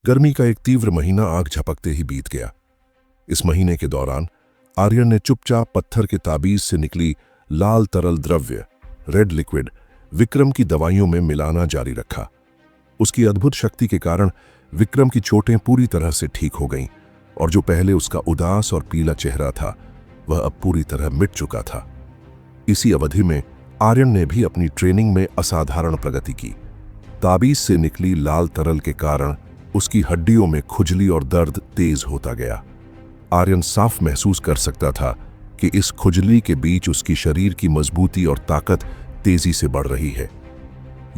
गर्मी का एक तीव्र महीना आग झपकते ही बीत गया। इस महीने के दौरान आर्यन ने चुपचाप पत्थर के ताबीज से निकली लाल तरल द्रव्य रेड लिक्विड विक्रम की दवाइयों में मिलाना जारी रखा। उसकी अद्भुत शक्ति के कारण विक्रम की चोटें पूरी तरह से ठीक हो गईं और जो पहले उसका उदास और पीला चेहरा था वह अब पूरी तरह मिट चुका था। इसी अवधि में आर्यन ने भी अपनी ट्रेनिंग में असाधारण प्रगति की। ताबीज से निकली लाल तरल के कारण उसकी हड्डियों में खुजली और दर्द तेज होता गया। आर्यन साफ महसूस कर सकता था कि इस खुजली के बीच उसकी शरीर की मजबूती और ताकत तेजी से बढ़ रही है।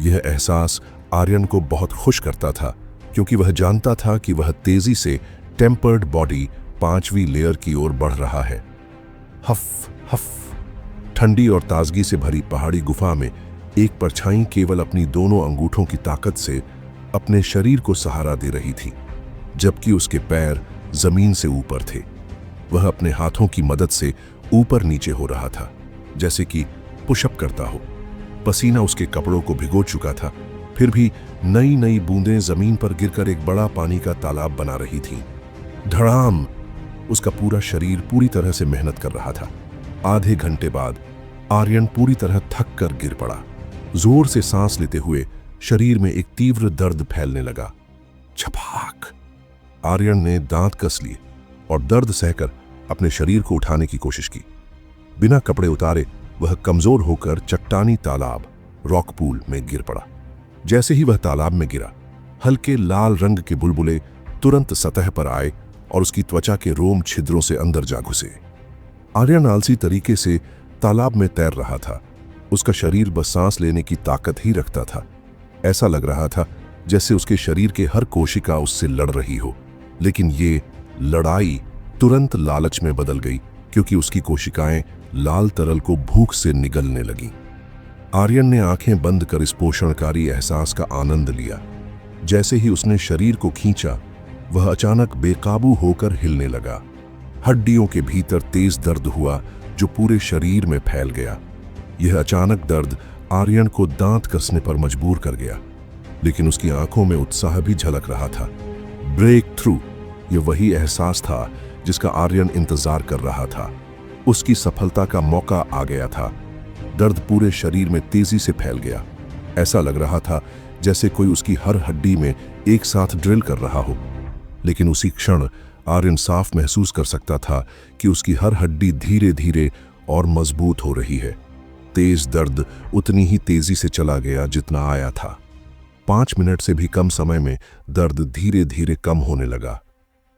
यह एहसास आर्यन को बहुत खुश करता था क्योंकि वह जानता था कि वह तेजी से टेम्पर्ड बॉडी 5वीं लेयर की ओर बढ़ रहा है। हफ हफ ठंडी और ताजगी से भरी पहाड़ी गुफा में एक परछाई केवल अपनी दोनों अंगूठों की ताकत से अपने शरीर को सहारा दे रही थी, जबकि उसके पैर जमीन से ऊपर थे। वह अपने हाथों की मदद से ऊपर नीचे हो रहा था, जैसे कि पुशअप करता हो। पसीना उसके कपड़ों को भिगो चुका था, फिर भी नई नई बूंदें जमीन पर गिरकर एक बड़ा पानी का तालाब बना रही थीं। धड़ाम! उसका पूरा शरीर पूरी तरह से मेहनत कर रहा था। आधे घंटे बाद आर्यन पूरी तरह थक कर गिर पड़ा। जोर से सांस लेते हुए शरीर में एक तीव्र दर्द फैलने लगा। छपाक! आर्यन ने दांत कस लिए और दर्द सहकर अपने शरीर को उठाने की कोशिश की। बिना कपड़े उतारे वह कमजोर होकर चट्टानी तालाब रॉक पूल में गिर पड़ा। जैसे ही वह तालाब में गिरा, हल्के लाल रंग के बुलबुले तुरंत सतह पर आए और उसकी त्वचा के रोम छिद्रों से अंदर जा घुसे। आर्यन आलसी तरीके से तालाब में तैर रहा था। उसका शरीर बस सांस लेने की ताकत ही रखता था। ऐसा लग रहा था जैसे उसके शरीर के हर कोशिका उससे लड़ रही हो, लेकिन ये लड़ाई तुरंत लालच में बदल गई क्योंकि उसकी कोशिकाएं लाल तरल को भूख से निगलने लगीं। आर्यन ने आंखें बंद कर इस पोषणकारी एहसास का आनंद लिया। जैसे ही उसने शरीर को खींचा, वह अचानक बेकाबू होकर हिलने लगा। हड्डियों के भीतर तेज दर्द हुआ जो पूरे शरीर में फैल गया। यह अचानक दर्द आर्यन को दांत कसने पर मजबूर कर गया, लेकिन उसकी आंखों में उत्साह भी झलक रहा था। Breakthrough! यह वही एहसास था जिसका आर्यन इंतजार कर रहा था। उसकी सफलता का मौका आ गया था। दर्द पूरे शरीर में तेजी से फैल गया। ऐसा लग रहा था जैसे कोई उसकी हर हड्डी में एक साथ ड्रिल कर रहा हो। लेकिन उसी क्षण आर्यन साफ महसूस कर सकता था कि उसकी हर हड्डी धीरे धीरे और मजबूत हो रही है। तेज दर्द उतनी ही तेजी से चला गया जितना आया था। 5 मिनट से भी कम समय में दर्द धीरे धीरे कम होने लगा।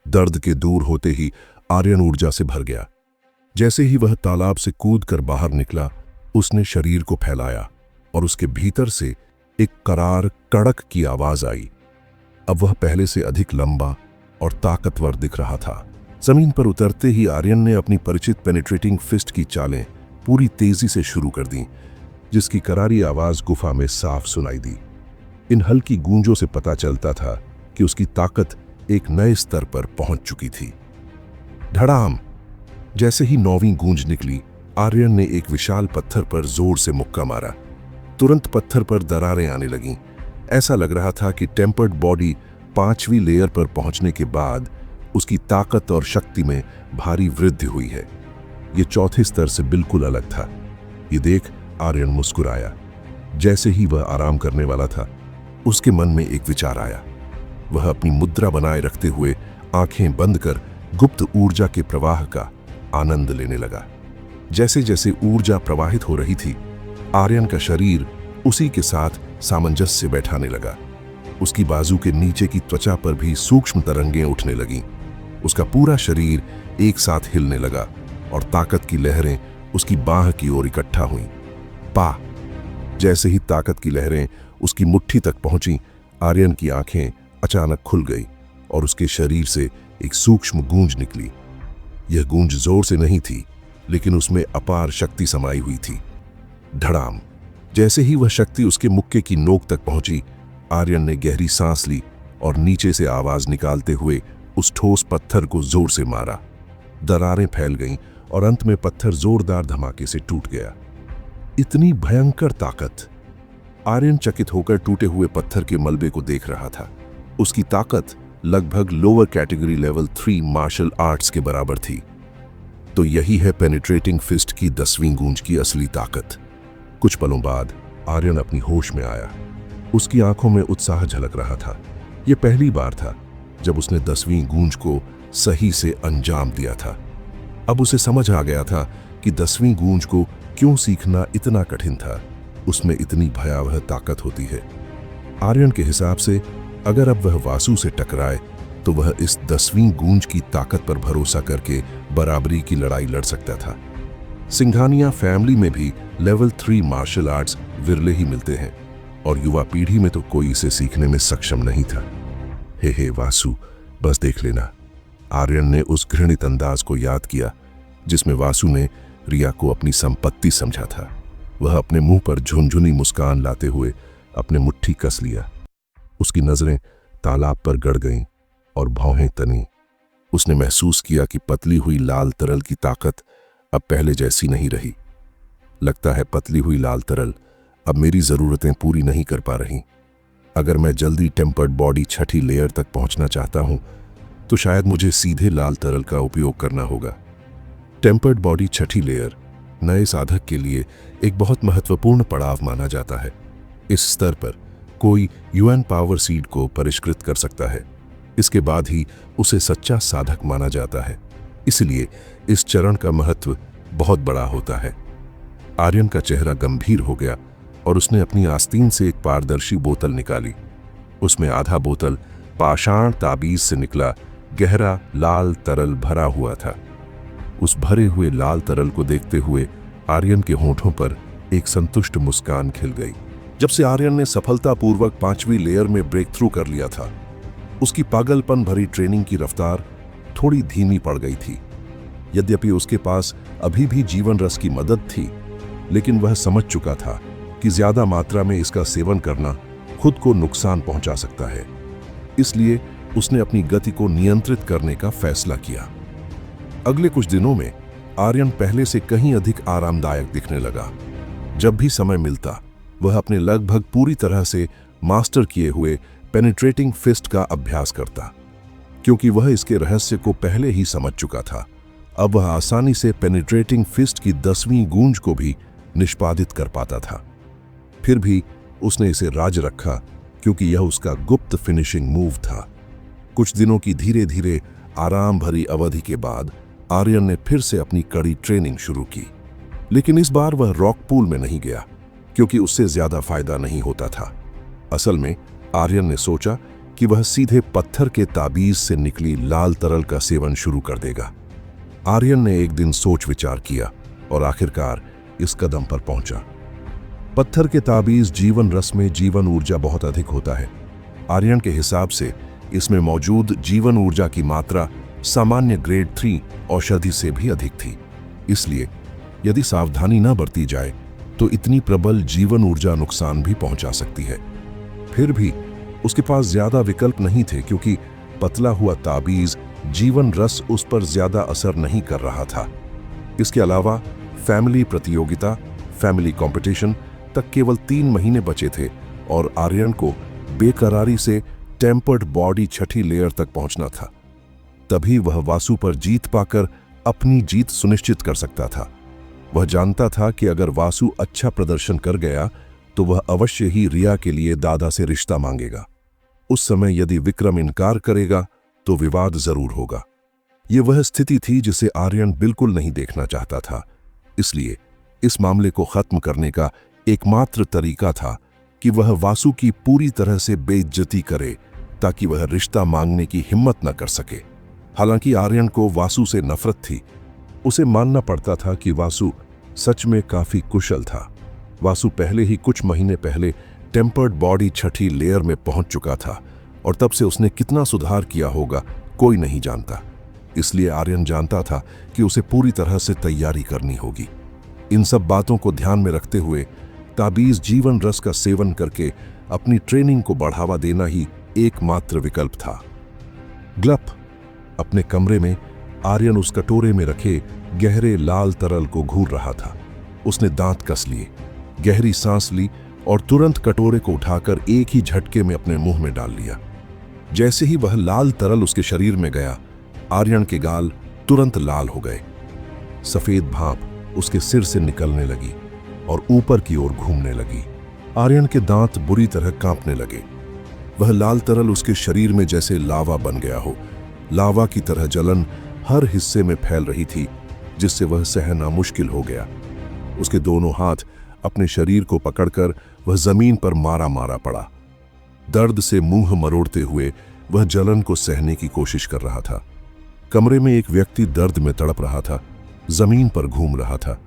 दर्द के दूर होते ही आर्यन ऊर्जा से भर गया। जैसे ही वह तालाब से कूदकर बाहर निकला, उसने शरीर को फैलाया और उसके भीतर से एक करार कड़क की आवाज आई। अब वह पहले से अधिक लंबा और ताकतवर दिख रहा था। जमीन पर उतरते ही आर्यन ने अपनी परिचित पेनिट्रेटिंग फिस्ट की चालें पूरी तेजी से शुरू कर दी, जिसकी करारी आवाज गुफा में साफ सुनाई दी। इन हल्की गूंजों से पता चलता था कि उसकी ताकत एक नए स्तर पर पहुंच चुकी थी। धड़ाम! जैसे ही 9वीं गूंज निकली, आर्यन ने एक विशाल पत्थर पर जोर से मुक्का मारा। तुरंत पत्थर पर दरारें आने लगीं। ऐसा लग रहा था कि टेम्पर्ड बॉडी 5वीं लेयर पर पहुंचने के बाद उसकी ताकत और शक्ति में भारी वृद्धि हुई है। यह 4थे स्तर से बिल्कुल अलग था। ये देख आर्यन मुस्कुराया। जैसे ही वह आराम करने वाला था, उसके मन में एक विचार आया। वह अपनी मुद्रा बनाए रखते हुए आंखें बंद कर गुप्त ऊर्जा के प्रवाह का आनंद लेने लगा। जैसे जैसे ऊर्जा प्रवाहित हो रही थी, आर्यन का शरीर उसी के साथ सामंजस्य बैठाने लगा। उसकी बाजू के नीचे की त्वचा पर भी सूक्ष्म तरंगें उठने लगीं। उसका पूरा शरीर एक साथ हिलने लगा और ताकत की लहरें उसकी बाह की ओर इकट्ठा हुईं। पा! जैसे ही ताकत की लहरें उसकी मुट्ठी तक पहुंची, आर्यन की आंखें अचानक खुल गई और उसके शरीर से एक सूक्ष्म गूंज निकली। यह गूंज जोर से नहीं थी, लेकिन उसमें अपार शक्ति समाई हुई थी। धड़ाम! जैसे ही वह शक्ति उसके मुक्के की नोक तक पहुंची, आर्यन ने गहरी सांस ली और नीचे से आवाज निकालते हुए उस ठोस पत्थर को जोर से मारा। दरारें फैल गईं और अंत में पत्थर जोरदार धमाके से टूट गया। इतनी भयंकर ताकत! आर्यन चकित होकर टूटे हुए पत्थर के मलबे को देख रहा था। उसकी ताकत लगभग lower category level 3 martial arts के बराबर थी। तो यही है पेनिट्रेटिंग फिस्ट की 10वीं गूंज की असली ताकत। कुछ पलों बाद आर्यन अपनी होश में आया। उसकी आंखों में उत्साह झलक रहा था। यह पहली बार था जब उसने 10वीं गूंज को सही से अंजाम दिया था। अब उसे समझ आ गया था कि 10वीं गूंज को क्यों सीखना इतना कठिन था। उसमें इतनी भयावह ताकत होती है। आर्यन के हिसाब से अगर अब वह वासु से टकराए तो वह इस 10वीं गूंज की ताकत पर भरोसा करके बराबरी की लड़ाई लड़ सकता था। सिंघानिया फैमिली में भी लेवल 3 मार्शल आर्ट्स विरले ही मिलते हैं और युवा पीढ़ी में तो कोई इसे सीखने में सक्षम नहीं था। हे वासु, बस देख लेना। आर्यन ने उस घृणित अंदाज को याद किया जिसमें वासु ने रिया को अपनी संपत्ति समझा था। वह अपने मुंह पर झुनझुनी मुस्कान लाते हुए अपने मुट्ठी कस लिया। उसकी नजरें तालाब पर गड़ गईं और भौहें तनी। उसने महसूस किया कि पतली हुई लाल तरल की ताकत अब पहले जैसी नहीं रही। लगता है पतली हुई लाल तरल अब मेरी जरूरतें पूरी नहीं कर पा रही। अगर मैं जल्दी टेम्पर्ड बॉडी 6ठी लेयर तक पहुंचना चाहता हूं तो शायद मुझे सीधे लाल तरल का उपयोग करना होगा। टेम्पर्ड बॉडी 6ठी लेयर नए साधक के लिए एक बहुत महत्वपूर्ण पड़ाव माना जाता है। इस स्तर पर कोई यूएन पावर सीड को परिष्कृत कर सकता है। इसके बाद ही उसे सच्चा साधक माना जाता है। इसलिए इस चरण का महत्व बहुत बड़ा होता है। आर्यन का चेहरा गंभीर हो गया और उसने अपनी आस्तीन से एक पारदर्शी बोतल निकाली। उसमें आधा बोतल पाषाण ताबीज से निकला गहरा लाल तरल भरा हुआ था। उस भरे हुए लाल तरल को देखते हुए आर्यन के होठों पर एक संतुष्ट मुस्कान खिल गई। जब से आर्यन ने सफलतापूर्वक 5वीं लेयर में ब्रेक थ्रू कर लिया था, उसकी पागलपन भरी ट्रेनिंग की रफ्तार थोड़ी धीमी पड़ गई थी। यद्यपि उसके पास अभी भी जीवन रस की मदद थी, लेकिन वह समझ चुका था कि ज्यादा मात्रा में इसका सेवन करना खुद को नुकसान पहुंचा सकता है। इसलिए उसने अपनी गति को नियंत्रित करने का फैसला किया। अगले कुछ दिनों में आर्यन पहले से कहीं अधिक आरामदायक दिखने लगा। जब भी समय मिलता वह अपने लगभग पूरी तरह से मास्टर किए हुए पेनिट्रेटिंग फिस्ट का अभ्यास करता। क्योंकि वह इसके रहस्य को पहले ही समझ चुका था, अब वह आसानी से पेनिट्रेटिंग फिस्ट की 10वीं गूंज को भी निष्पादित कर पाता था। फिर भी उसने इसे राज रखा क्योंकि यह उसका गुप्त फिनिशिंग मूव था। कुछ दिनों की धीरे धीरे आराम भरी अवधि के बाद आर्यन ने फिर से अपनी कड़ी ट्रेनिंग शुरू की। लेकिन इस बार वह रॉक पूल में नहीं गया क्योंकि उससे ज्यादा फायदा नहीं होता था। असल में आर्यन ने सोचा कि वह सीधे पत्थर के ताबीज से निकली लाल तरल का सेवन शुरू कर देगा। आर्यन ने एक दिन सोच विचार किया और आखिरकार इस कदम पर पहुंचा। पत्थर के ताबीज जीवन रस में जीवन ऊर्जा बहुत अधिक होता है। आर्यन के हिसाब से इसमें मौजूद जीवन ऊर्जा की मात्रा सामान्य ग्रेड 3 औषधि से भी अधिक थी। इसलिए यदि सावधानी न बरती जाए तो इतनी प्रबल जीवन ऊर्जा नुकसान भी पहुंचा सकती है। फिर भी उसके पास ज्यादा विकल्प नहीं थे क्योंकि पतला हुआ ताबीज जीवन रस उस पर ज्यादा असर नहीं कर रहा था। इसके अलावा फैमिली प्रतियोगिता, फैमिली कंपटीशन तक केवल 3 महीने बचे थे और आर्यन को बेकरारी से टेम्पर्ड बॉडी 6ठी लेयर तक पहुंचना था। तभी वह वासु पर जीत पाकर अपनी जीत सुनिश्चित कर सकता था। वह जानता था कि अगर वासु अच्छा प्रदर्शन कर गया तो वह अवश्य ही रिया के लिए दादा से रिश्ता मांगेगा। उस समय यदि विक्रम इनकार करेगा तो विवाद जरूर होगा। यह वह स्थिति थी जिसे आर्यन बिल्कुल नहीं देखना चाहता था। इसलिए इस मामले को खत्म करने का एकमात्र तरीका था कि वह वासु की पूरी तरह से बेइज्जती करे ताकि वह रिश्ता मांगने की हिम्मत न कर सके। हालांकि आर्यन को वासु से नफरत थी। उसे मानना पड़ता था कि वासु सच में काफी कुशल था। वासु पहले ही कुछ महीने पहले टेम्पर्ड बॉडी 6ठी लेयर में पहुंच चुका था और तब से उसने कितना सुधार किया होगा कोई नहीं जानता। इसलिए आर्यन जानता था कि उसे पूरी तरह से तैयारी करनी होगी। इन सब बातों को ध्यान में रखते हुए ताबीज जीवन रस का सेवन करके अपनी ट्रेनिंग को बढ़ावा देना ही एकमात्र विकल्प था। ग्लप अपने कमरे में आर्यन उस कटोरे में रखे गहरे लाल तरल को घूर रहा था। उसने दांत कस लिए, गहरी सांस ली और तुरंत कटोरे को उठाकर एक ही झटके में अपने मुंह में डाल लिया। जैसे ही वह लाल तरल उसके शरीर में गया, आर्यन के गाल तुरंत लाल हो गए। सफेद भाप उसके सिर से निकलने लगी और ऊपर की ओर घूमने लगी। आर्यन के दांत बुरी तरह कांपने लगे। वह लाल तरल उसके शरीर में जैसे लावा बन गया हो। लावा की तरह जलन हर हिस्से में फैल रही थी, जिससे वह सहना मुश्किल हो गया। उसके दोनों हाथ अपने शरीर को पकड़कर वह जमीन पर मारा मारा पड़ा। दर्द से मुंह मरोड़ते हुए वह जलन को सहने की कोशिश कर रहा था। कमरे में एक व्यक्ति दर्द में तड़प रहा था, जमीन पर घूम रहा था।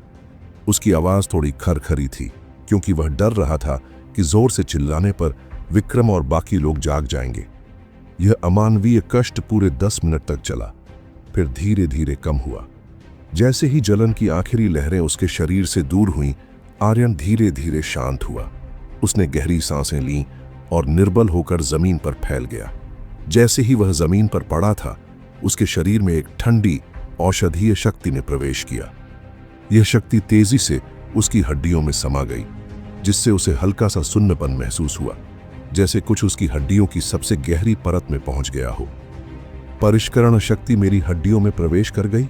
उसकी आवाज थोड़ी खरखरी थी, क्योंकि वह डर रहा था कि जोर से चिल्लाने पर विक्रम और बाकी लोग जाग जाएंगे। यह अमानवीय कष्ट पूरे 10 मिनट तक चला, फिर धीरे धीरे कम हुआ। जैसे ही जलन की आखिरी लहरें उसके शरीर से दूर हुईं, आर्यन धीरे धीरे शांत हुआ। उसने गहरी सांसें लीं और निर्बल होकर जमीन पर फैल गया। जैसे ही वह जमीन पर पड़ा था, उसके शरीर में एक ठंडी औषधीय शक्ति ने प्रवेश किया। यह शक्ति तेजी से उसकी हड्डियों में समा गई, जिससे उसे हल्का सा सुन्नपन महसूस हुआ, जैसे कुछ उसकी हड्डियों की सबसे गहरी परत में पहुंच गया हो। परिष्करण शक्ति मेरी हड्डियों में प्रवेश कर गई।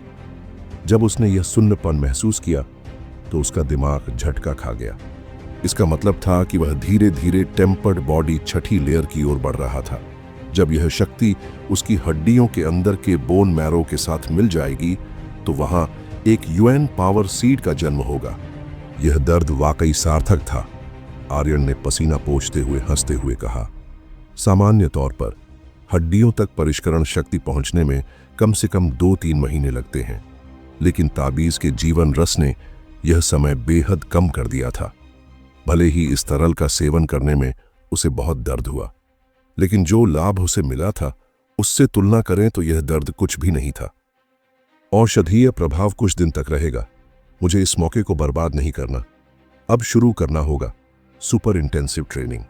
जब उसने यह सुन्नपन महसूस किया तो उसका दिमाग झटका खा गया। इसका मतलब था कि वह धीरे धीरे टेम्पर्ड बॉडी छठी लेयर की ओर बढ़ रहा था। जब यह शक्ति उसकी हड्डियों के अंदर के बोन मैरो के साथ मिल जाएगी तो वहां एक यूएन पावर सीड का जन्म होगा। यह दर्द वाकई सार्थक था, आर्यन ने पसीना पोंछते हुए हंसते हुए कहा। सामान्य तौर पर हड्डियों तक परिष्करण शक्ति पहुंचने में कम से कम 2-3 महीने लगते हैं, लेकिन ताबीज के जीवन रस ने यह समय बेहद कम कर दिया था। भले ही इस तरल का सेवन करने में उसे बहुत दर्द हुआ, लेकिन जो लाभ उसे मिला था उससे तुलना करें तो यह दर्द कुछ भी नहीं था। औषधीय प्रभाव कुछ दिन तक रहेगा। मुझे इस मौके को बर्बाद नहीं करना। अब शुरू करना होगा सुपर इंटेंसिव ट्रेनिंग।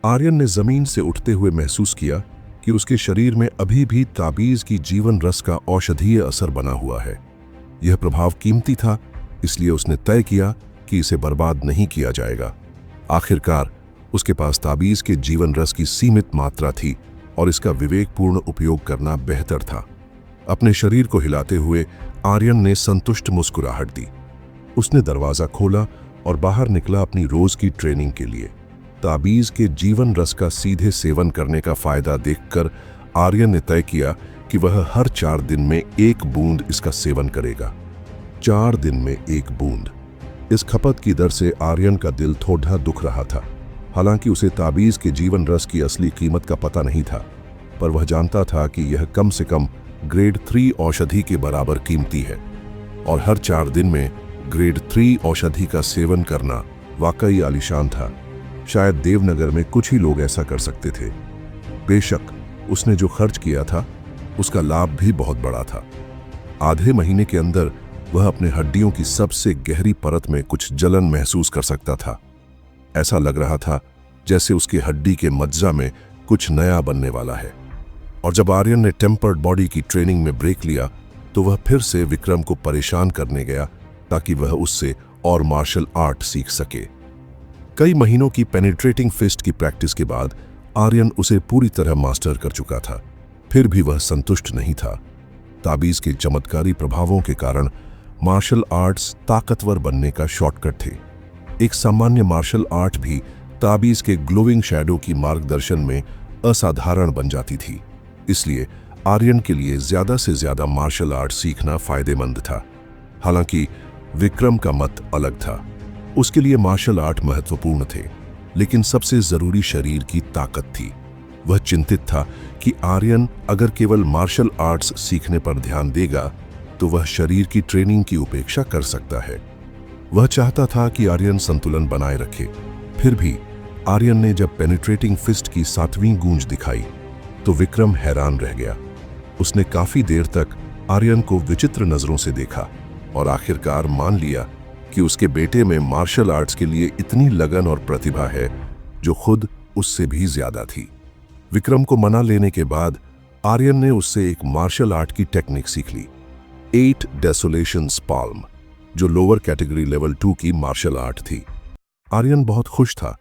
आर्यन ने जमीन से उठते हुए महसूस किया कि उसके शरीर में अभी भी ताबीज की जीवन रस का औषधीय असर बना हुआ है। यह प्रभाव कीमती था, इसलिए उसने तय किया कि इसे बर्बाद नहीं किया जाएगा। आखिरकार उसके पास ताबीज के जीवन रस की सीमित मात्रा थी और इसका विवेकपूर्ण उपयोग करना बेहतर था। अपने शरीर को हिलाते हुए आर्यन ने संतुष्ट मुस्कुराहट दी। उसने दरवाजा खोला और बाहर निकला अपनी रोज की ट्रेनिंग के लिए। ताबीज के जीवन रस का सीधे सेवन करने का फायदा देखकर आर्यन ने तय किया कि वह हर 4 दिन में 1 बूंद इसका सेवन करेगा। 4 दिन में 1 बूंद। इस खपत की दर से आर्यन का दिल थोड़ा दुख रहा था। हालांकि उसे ताबीज के जीवन रस की असली कीमत का पता नहीं था, पर वह जानता था कि यह कम से कम ग्रेड 3 औषधि के बराबर कीमती है, और हर 4 दिन में ग्रेड 3 औषधि का सेवन करना वाकई आलीशान था। शायद देवनगर में कुछ ही लोग ऐसा कर सकते थे। बेशक उसने जो खर्च किया था उसका लाभ भी बहुत बड़ा था। आधे महीने के अंदर वह अपने हड्डियों की सबसे गहरी परत में कुछ जलन महसूस कर सकता था। ऐसा लग रहा था जैसे उसकी हड्डी के मज्जा में कुछ नया बनने वाला है। और जब आर्यन ने टेम्पर्ड बॉडी की ट्रेनिंग में ब्रेक लिया तो वह फिर से विक्रम को परेशान करने गया ताकि वह उससे और मार्शल आर्ट सीख सके। कई महीनों की पेनिट्रेटिंग फिस्ट की प्रैक्टिस के बाद आर्यन उसे पूरी तरह मास्टर कर चुका था। फिर भी वह संतुष्ट नहीं था। ताबीज के चमत्कारी प्रभावों के कारण मार्शल आर्ट्स ताकतवर बनने का शॉर्टकट थे। एक सामान्य मार्शल आर्ट भी ताबीज के ग्लोइंग शैडो की मार्गदर्शन में असाधारण बन जाती थी। इसलिए आर्यन के लिए ज्यादा से ज्यादा मार्शल आर्ट सीखना फायदेमंद था। हालांकि विक्रम का मत अलग था। उसके लिए मार्शल आर्ट महत्वपूर्ण थे, लेकिन सबसे जरूरी शरीर की ताकत थी। वह चिंतित था कि आर्यन अगर केवल मार्शल आर्ट्स सीखने पर ध्यान देगा तो वह शरीर की ट्रेनिंग की उपेक्षा कर सकता है। वह चाहता था कि आर्यन संतुलन बनाए रखे। फिर भी आर्यन ने जब पेनिट्रेटिंग फिस्ट की 7वीं गूंज दिखाई तो विक्रम हैरान रह गया। उसने काफी देर तक आर्यन को विचित्र नजरों से देखा और आखिरकार मान लिया कि उसके बेटे में मार्शल आर्ट्स के लिए इतनी लगन और प्रतिभा है जो खुद उससे भी ज्यादा थी। विक्रम को मना लेने के बाद आर्यन ने उससे एक मार्शल आर्ट की टेक्निक सीख ली, 8 डेसोलेशंस पाल्म, जो लोअर कैटेगरी लेवल 2 की मार्शल आर्ट थी। आर्यन बहुत खुश था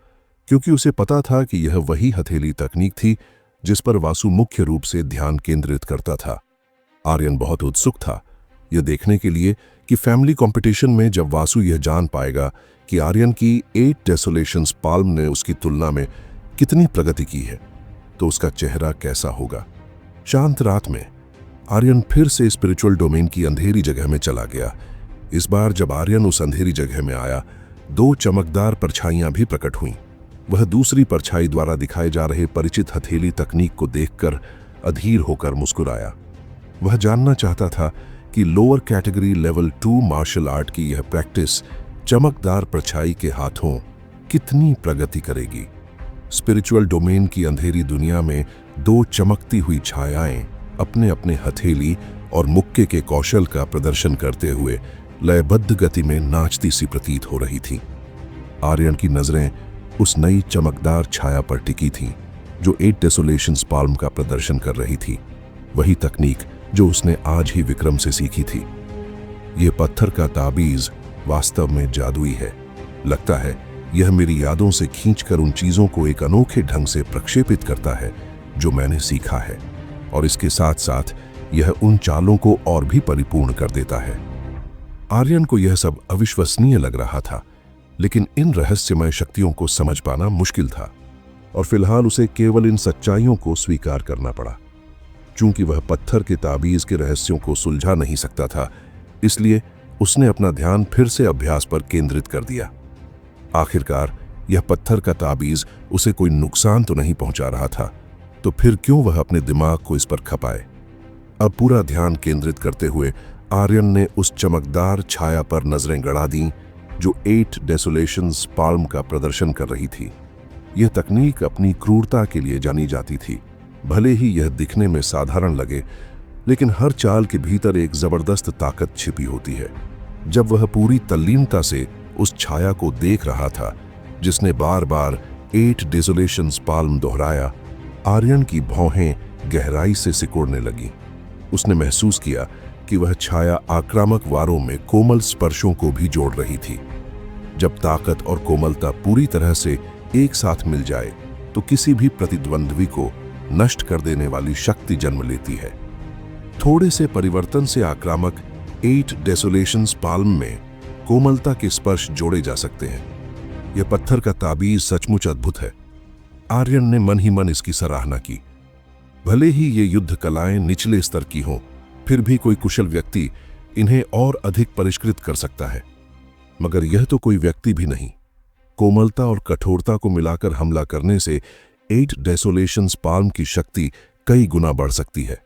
क्योंकि उसे पता था कि यह वही हथेली तकनीक थी जिस पर वासु मुख्य रूप से ध्यान केंद्रित करता था। आर्यन बहुत उत्सुक था यह देखने के लिए कि फैमिली कंपटीशन में जब वासु यह जान पाएगा कि आर्यन की 8 डेसोलेशंस पाल्म ने उसकी तुलना में कितनी प्रगति की है, तो उसका चेहरा कैसा होगा। शांत रात में आर्यन फिर से स्पिरिचुअल डोमेन की अंधेरी जगह में चला गया। इस बार जब आर्यन उस अंधेरी जगह में आया, 2 चमकदार परछाइयां भी प्रकट हुईं। वह दूसरी परछाई द्वारा दिखाए जा रहे परिचित हथेली तकनीक को देखकर अधीर होकर मुस्कुराया। वह जानना चाहता था कि lower category level 2 martial art की यह प्रैक्टिस चमकदार परछाई के हाथों कितनी प्रगति करेगी। स्पिरिचुअल डोमेन की अंधेरी दुनिया में 2 चमकती हुई छायाएं अपने अपने हथेली और मुक्के के कौशल का प्रदर्शन करते हुए लयबद्ध गति में नाचती सी प्रतीत हो रही थी। आर्यन की नजरें उस नई चमकदार छाया पर टिकी थीं, जो 8 डेसोलेशंस पाल्म का प्रदर्शन कर रही थी। वही तकनीक जो उसने आज ही विक्रम से सीखी थी। यह पत्थर का ताबीज वास्तव में जादुई है। लगता है यह मेरी यादों से खींचकर उन चीजों को एक अनोखे ढंग से प्रक्षेपित करता है जो मैंने सीखा है, और इसके साथ साथ यह उन चालों को और भी परिपूर्ण कर देता है। आर्यन को यह सब अविश्वसनीय लग रहा था, लेकिन इन रहस्यमय शक्तियों को समझ पाना मुश्किल था, और फिलहाल उसे केवल इन सच्चाइयों को स्वीकार करना पड़ा। चूंकि वह पत्थर के ताबीज के रहस्यों को सुलझा नहीं सकता था, इसलिए उसने अपना ध्यान फिर से अभ्यास पर केंद्रित कर दिया। आखिरकार यह पत्थर का ताबीज उसे कोई नुकसान तो नहीं पहुंचा रहा था, तो फिर क्यों वह अपने दिमाग को इस पर खपाए। अब पूरा ध्यान केंद्रित करते हुए आर्यन ने उस चमकदार छाया पर नजरें गड़ा दीं जो 8 डेसोलेशंस पाल्म का प्रदर्शन कर रही थी। यह तकनीक अपनी क्रूरता के लिए जानी जाती थी। भले ही यह दिखने में साधारण लगे, लेकिन हर चाल के भीतर एक जबरदस्त ताकत छिपी होती है। जब वह पूरी तल्लीनता से उस छाया को देख रहा था, जिसने बार बार 8 डेसोलेशंस पाल्म दोहराया, आर्यन की भौहें गहराई से सिकुड़ने लगी। उसने महसूस किया कि वह छाया आक्रामक वारों में कोमल स्पर्शों को भी जोड़ रही थी। जब ताकत और कोमलता पूरी तरह से एक साथ मिल जाए, तो किसी भी प्रतिद्वंद्वी को नष्ट कर देने वाली शक्ति जन्म लेती है। थोड़े से परिवर्तन से आक्रामक 8 डेसोलेशंस पाल्म में कोमलता के स्पर्श जोड़े जा सकते हैं। यह पत्थर का ताबीज सचमुच अद्भुत है। आर्यन ने मन ही मन इसकी सराहना की। भले ही ये युद्ध कलाएं निचले स्तर की हों, फिर भी कोई कुशल व्यक्ति इन्हें और अधिक परिष्कृत कर सकता है। मगर यह तो कोई व्यक्ति भी नहीं। कोमलता और कठोरता को मिलाकर हमला करने से 8 डेसोलेशंस पाल्म की शक्ति कई गुना बढ़ सकती है।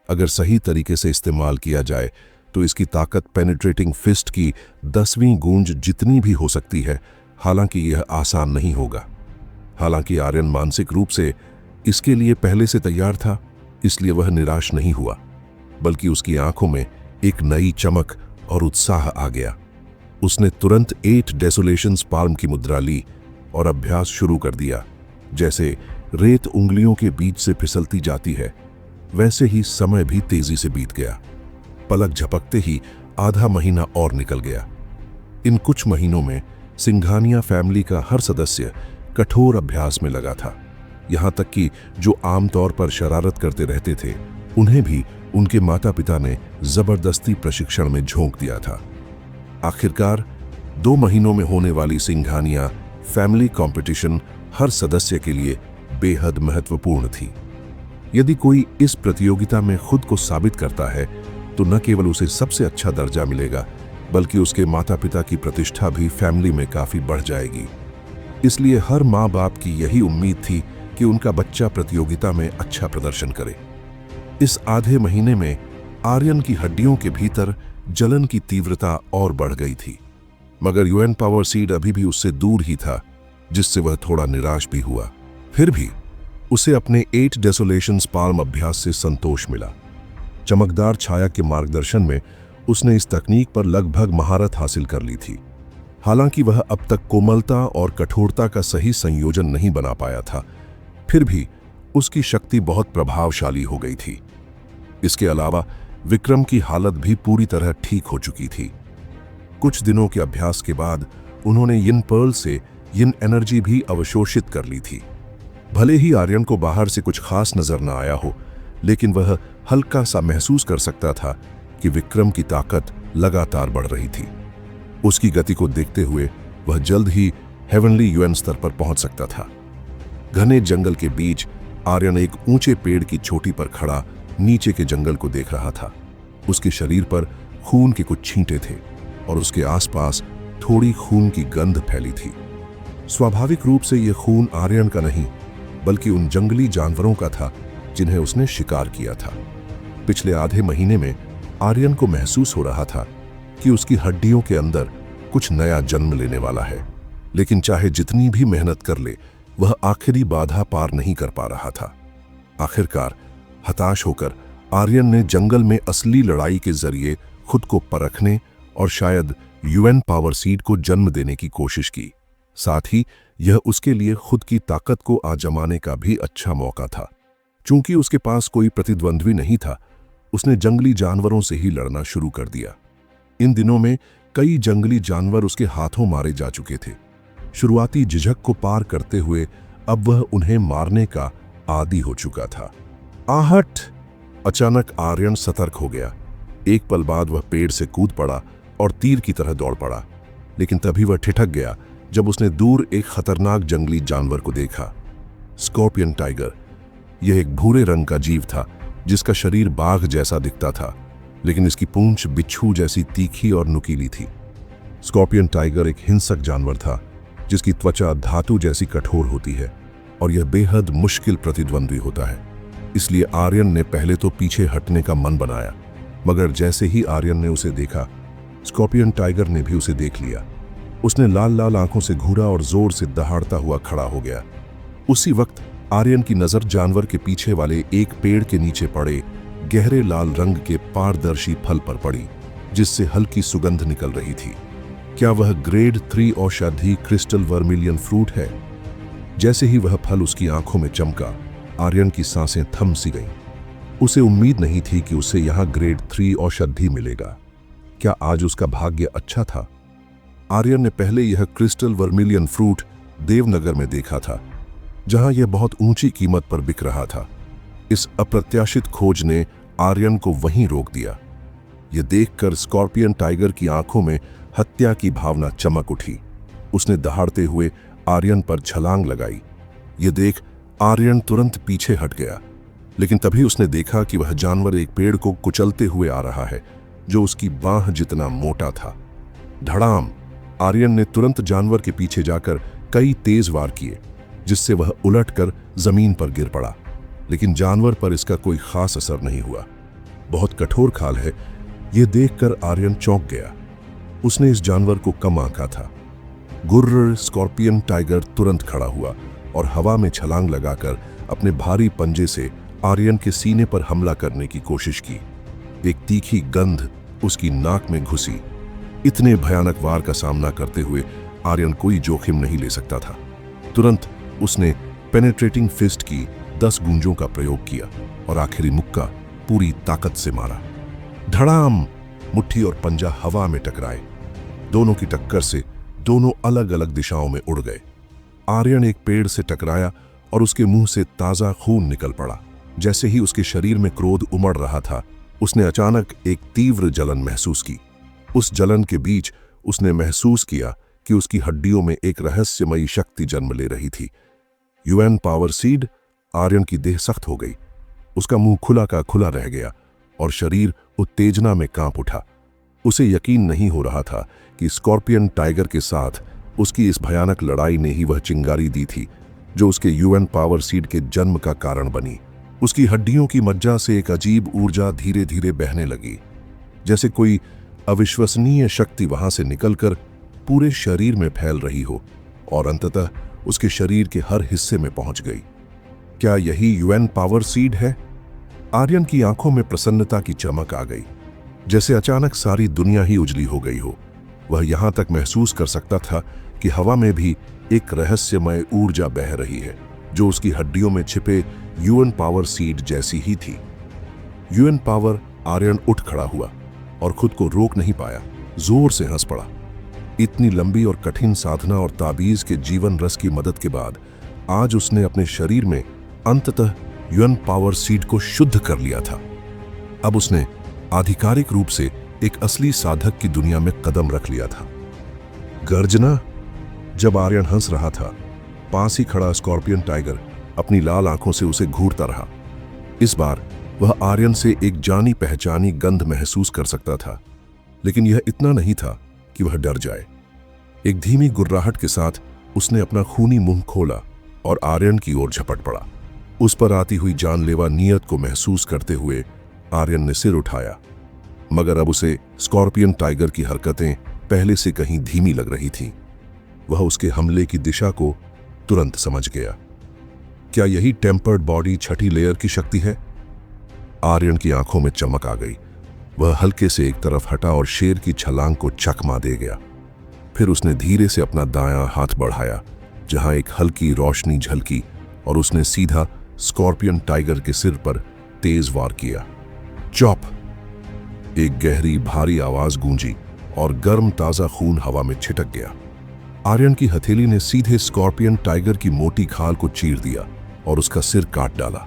अगर सही तरीके से इस्तेमाल किया जाए तो इसकी ताकत पेनिट्रेटिंग फिस्ट की 10वीं गूंज जितनी भी हो सकती है। हालांकि यह आसान नहीं होगा। हालांकि आर्यन मानसिक रूप से इसके लिए पहले से तैयार था, इसलिए वह निराश नहीं हुआ, बल्कि उसकी आंखों में एक नई चमक और उत्साह आ गया। उसने तुरंत 8 डेसोलेशंस पाल्म की मुद्रा ली और अभ्यास शुरू कर दिया। जैसे रेत उंगलियों के बीच से फिसलती जाती है, वैसे ही समय भी तेजी से बीत गया। पलक झपकते ही आधा महीना और निकल गया। इन कुछ महीनों में सिंघानिया फैमिली का हर सदस्य कठोर अभ्यास में लगा था। यहां तक कि जो आमतौर पर शरारत करते रहते थे, उन्हें भी उनके माता पिता ने जबरदस्ती प्रशिक्षण में झोंक दिया था। आखिरकार 2 महीनों में होने वाली सिंघानिया फैमिली कंपटीशन हर सदस्य के लिए बेहद महत्वपूर्ण थी। यदि कोई इस प्रतियोगिता में खुद को साबित करता है, तो न केवल उसे सबसे अच्छा दर्जा मिलेगा, बल्कि उसके माता पिता की प्रतिष्ठा भी फैमिली में काफी बढ़ जाएगी। इसलिए हर माँ बाप की यही उम्मीद थी कि उनका बच्चा प्रतियोगिता में अच्छा प्रदर्शन करे। इस आधे महीने में आर्यन की हड्डियों के भीतर जलन की तीव्रता और बढ़ गई थी, मगर यूएन पावर सीड अभी भी उससे दूर ही था, जिससे वह थोड़ा निराश भी हुआ। फिर भी उसे अपने 8 डेसोलेशंस पाल्म अभ्यास से संतोष मिला। चमकदार छाया के मार्गदर्शन में उसने इस तकनीक पर लगभग महारत हासिल कर ली थी। हालांकि वह अब तक कोमलता और कठोरता का सही संयोजन नहीं बना पाया था, फिर भी उसकी शक्ति बहुत प्रभावशाली हो गई थी। इसके अलावा विक्रम की हालत भी पूरी तरह ठीक हो चुकी थी। कुछ दिनों के अभ्यास के बाद उन्होंने यिन पर्ल से यिन एनर्जी भी अवशोषित कर ली थी। भले ही आर्यन को बाहर से कुछ खास नजर न आया हो, लेकिन वह हल्का सा महसूस कर सकता था कि विक्रम की ताकत लगातार बढ़ रही थी। उसकी गति को देखते हुए वह जल्द ही हेवनली यूएन स्तर पर पहुंच सकता था। घने जंगल के बीच आर्यन एक ऊंचे पेड़ की चोटी पर खड़ा नीचे के जंगल को देख रहा था। उसके शरीर पर खून के कुछ छींटे थे और उसके आसपास थोड़ी खून की गंध फैली थी। स्वाभाविक रूप से यह खून आर्यन का नहीं, बल्कि उन जंगली जानवरों का था जिन्हें उसने शिकार किया था। पिछले आधे महीने में आर्यन को महसूस हो रहा था कि उसकी हड्डियों के अंदर कुछ नया जन्म लेने वाला है, लेकिन चाहे जितनी भी मेहनत कर ले, वह आखिरी बाधा पार नहीं कर पा रहा था। आखिरकार हताश होकर आर्यन ने जंगल में असली लड़ाई के जरिए खुद को परखने और शायद यूएन पावर सीड को जन्म देने की कोशिश की। साथ ही यह उसके लिए खुद की ताकत को आजमाने का भी अच्छा मौका था। चूंकि उसके पास कोई प्रतिद्वंद्वी नहीं था, उसने जंगली जानवरों से ही लड़ना शुरू कर दिया। इन दिनों में कई जंगली जानवर उसके हाथों मारे जा चुके थे। शुरुआती झिझक को पार करते हुए अब वह उन्हें मारने का आदी हो चुका था। आहट! अचानक आर्यन सतर्क हो गया। एक पल बाद वह पेड़ से कूद पड़ा और तीर की तरह दौड़ पड़ा, लेकिन तभी वह ठिठक गया जब उसने दूर एक खतरनाक जंगली जानवर को देखा। Scorpion tiger. यह एक भूरे रंग का जीव था जिसका शरीर बाघ जैसा दिखता था, लेकिन इसकी पूंछ बिच्छू जैसी तीखी और नुकीली थी। स्कॉर्पियन टाइगर एक हिंसक जानवर था जिसकी त्वचा धातु जैसी कठोर होती है और यह बेहद मुश्किल प्रतिद्वंद्वी होता है। इसलिए आर्यन ने पहले तो पीछे हटने का मन बनाया, मगर जैसे ही आर्यन ने उसे देखा, स्कॉर्पियन टाइगर ने भी उसे देख लिया। उसने लाल लाल आंखों से घूरा और जोर से दहाड़ता हुआ खड़ा हो गया। उसी वक्त आर्यन की नजर जानवर के पीछे वाले एक पेड़ के नीचे पड़े गहरे लाल रंग के पारदर्शी फल पर पड़ी, जिससे हल्की सुगंध निकल रही थी। क्या वह ग्रेड 3 औषधि क्रिस्टल वर्मिलियन फ्रूट है? जैसे ही वह फल उसकी आंखों में चमका, आर्यन की सांसें थम सी गईं। उसे उम्मीद नहीं थी कि उसे यहां ग्रेड 3 औषधि मिलेगा। क्या आज उसका भाग्य अच्छा था? आर्यन ने पहले यह क्रिस्टल वर्मिलियन फ्रूट देवनगर में देखा था, जहां यह बहुत ऊंची कीमत पर बिक रहा था। इस अप्रत्याशित खोज ने आर्यन को वहीं रोक दिया। यह देखकर स्कॉर्पियन टाइगर की आंखों में हत्या की भावना चमक उठी। उसने दहाड़ते हुए आर्यन पर छलांग लगाई। यह देख आर्यन तुरंत पीछे हट गया, लेकिन तभी उसने देखा कि वह जानवर एक पेड़ को कुचलते हुए आ रहा है, जो उसकी बांह जितना मोटा था। धड़ाम! आर्यन ने तुरंत जानवर के पीछे जाकर कई तेज वार किए, जिससे वह उलटकर जमीन पर गिर पड़ा, लेकिन जानवर पर इसका कोई खास असर नहीं हुआ। बहुत कठोर खाल है, यह देखकर आर्यन चौंक गया। उसने इस जानवर को कम आंका था। गुर्र स्कॉर्पियन टाइगर तुरंत खड़ा हुआ और हवा में छलांग लगाकर अपने भारी पंजे से आर्यन के सीने पर हमला करने की कोशिश की। एक तीखी गंध उसकी नाक में घुसी। इतने भयानक वार का सामना करते हुए आर्यन कोई जोखिम नहीं ले सकता था। तुरंत उसने पेनेट्रेटिंग फिस्ट की 10 गूंजों का प्रयोग किया और आखिरी मुक्का पूरी ताकत से मारा। धड़ाम! मुट्ठी और पंजा हवा में टकराए। दोनों की टक्कर से दोनों अलग अलग दिशाओं में उड़ गए। आर्यन एक पेड़ से टकराया और उसके मुंह से ताजा खून निकल पड़ा। जैसे ही उसके शरीर में क्रोध उमड़ रहा था, उसने अचानक एक तीव्र जलन महसूस की। उस जलन के बीच उसने महसूस किया कि उसकी हड्डियों में एक रहस्यमयी शक्ति जन्म ले रही थी। UN power seed! आर्यन की देह सख्त हो गई। उसका मुंह खुला का खुला रह गया और शरीर उत्तेजना में कांप उठा। उसे यकीन नहीं हो रहा था कि स्कॉर्पियन टाइगर के साथ उसकी इस भयानक लड़ाई ने ही वह चिंगारी दी थी जो उसके यूएन पावर सीड के जन्म का कारण बनी। उसकी हड्डियों की मज्जा से एक अजीब ऊर्जा धीरे धीरे बहने लगी, जैसे कोई अविश्वसनीय शक्ति वहां से निकलकर पूरे शरीर में फैल रही हो और अंततः उसके शरीर के हर हिस्से में पहुंच गई। क्या यही यूएन पावर सीड है? आर्यन की आंखों में प्रसन्नता की चमक आ गई, जैसे अचानक सारी दुनिया ही उजली हो गई हो। वह यहां तक महसूस कर सकता था कि हवा में भी एक रहस्यमय ऊर्जा बह रही है, जो उसकी हड्डियों में छिपे यूएन पावर सीड जैसी ही थी। UN power! आर्यन उठ खड़ा हुआ और खुद को रोक नहीं पाया, जोर से हंस पड़ा। इतनी लंबी और कठिन साधना और ताबीज के जीवन रस की मदद के बाद आज उसने अपने शरीर में अंततः युएन पावर सीड को शुद्ध कर लिया था। अब उसने आधिकारिक रूप से एक असली साधक की दुनिया में कदम रख लिया था। गर्जना। जब आर्यन हंस रहा था, पास ही खड़ा स्कॉर्पियन टाइगर अपनी लाल आंखों से उसे घूरता रहा। इस बार वह आर्यन से एक जानी पहचानी गंध महसूस कर सकता था, लेकिन यह इतना नहीं था कि वह डर जाए। एक धीमी गुर्राहट के साथ उसने अपना खूनी मुंह खोला और आर्यन की ओर झपट पड़ा। उस पर आती हुई जानलेवा नियत को महसूस करते हुए आर्यन ने सिर उठाया, मगर अब उसे स्कॉर्पियन टाइगर की हरकतें पहले से कहीं धीमी लग रही थीं। वह उसके हमले की दिशा को तुरंत समझ गया। क्या यही टेम्पर्ड बॉडी छठी लेयर की शक्ति है? आर्यन की आंखों में चमक आ गई। वह हल्के से एक तरफ हटा और शेर की छलांग को चकमा दे गया। फिर उसने धीरे से अपना दायां हाथ बढ़ाया, जहां एक हल्की रोशनी झलकी, और उसने सीधा स्कॉर्पियन टाइगर के सिर पर तेज वार किया। चॉप! एक गहरी भारी आवाज गूंजी और गर्म ताजा खून हवा में छिटक गया। आर्यन की हथेली ने सीधे स्कॉर्पियन टाइगर की मोटी खाल को चीर दिया और उसका सिर काट डाला।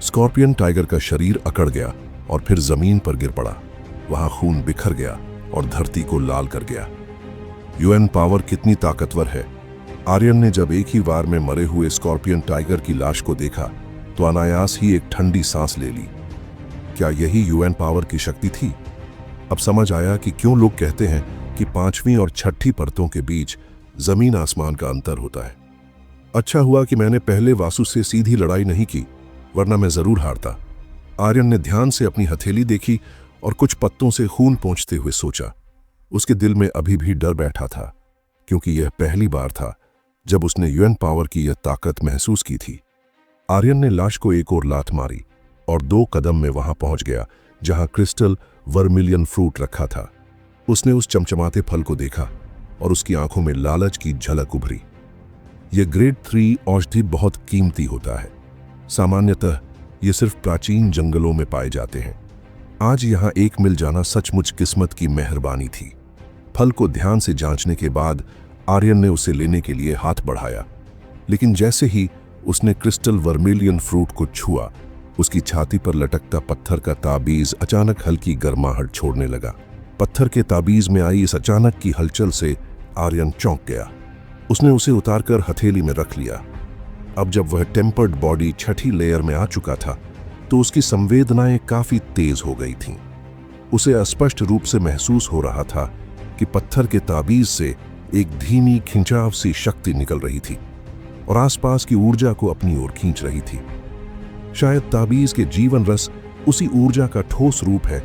स्कॉर्पियन टाइगर का शरीर अकड़ गया और फिर जमीन पर गिर पड़ा। वहां खून बिखर गया और धरती को लाल कर गया। यूएन पावर कितनी ताकतवर है! आर्यन ने जब एक ही वार में मरे हुए स्कॉर्पियन टाइगर की लाश को देखा तो अनायास ही एक ठंडी सांस ले ली। क्या यही यूएन पावर की शक्ति थी? अब समझ आया कि क्यों लोग कहते हैं कि पांचवी और छठी परतों के बीच जमीन आसमान का अंतर होता है। अच्छा हुआ कि मैंने पहले वासु से सीधी लड़ाई नहीं की, वरना मैं जरूर हारता। आर्यन ने ध्यान से अपनी हथेली देखी और कुछ पत्तों से खून पोंछते हुए सोचा। उसके दिल में अभी भी डर बैठा था, क्योंकि यह पहली बार था जब उसने यूएन पावर की यह ताकत महसूस की थी। आर्यन ने लाश को एक और लात मारी और 2 कदम में वहां पहुंच गया जहां क्रिस्टल वर्मिलियन फ्रूट रखा था। उसने उस चमचमाते फल को देखा और उसकी आंखों में लालच की झलक उभरी। यह ग्रेड 3 औषधि बहुत कीमती होता है। सामान्यतः ये सिर्फ प्राचीन जंगलों में पाए जाते हैं। आज यहां एक मिल जाना सचमुच किस्मत की मेहरबानी थी। फल को ध्यान से जांचने के बाद आर्यन ने उसे लेने के लिए हाथ बढ़ाया, लेकिन जैसे ही उसने क्रिस्टल वर्मिलियन फ्रूट को छुआ, उसकी छाती पर लटकता पत्थर का ताबीज अचानक हल्की गर्माहट छोड़ने लगा। पत्थर के ताबीज में आई इस अचानक की हलचल से आर्यन चौंक गया। उसने उसे उतारकर हथेली में रख लिया। अब जब वह टेम्पर्ड बॉडी छठी लेयर में आ चुका था तो उसकी संवेदनाएं काफी तेज हो गई थीं। उसे स्पष्ट रूप से महसूस हो रहा था कि पत्थर के ताबीज से एक धीमी खिंचाव सी शक्ति निकल रही थी और आसपास की ऊर्जा को अपनी ओर खींच रही थी। शायद ताबीज के जीवन रस उसी ऊर्जा का ठोस रूप है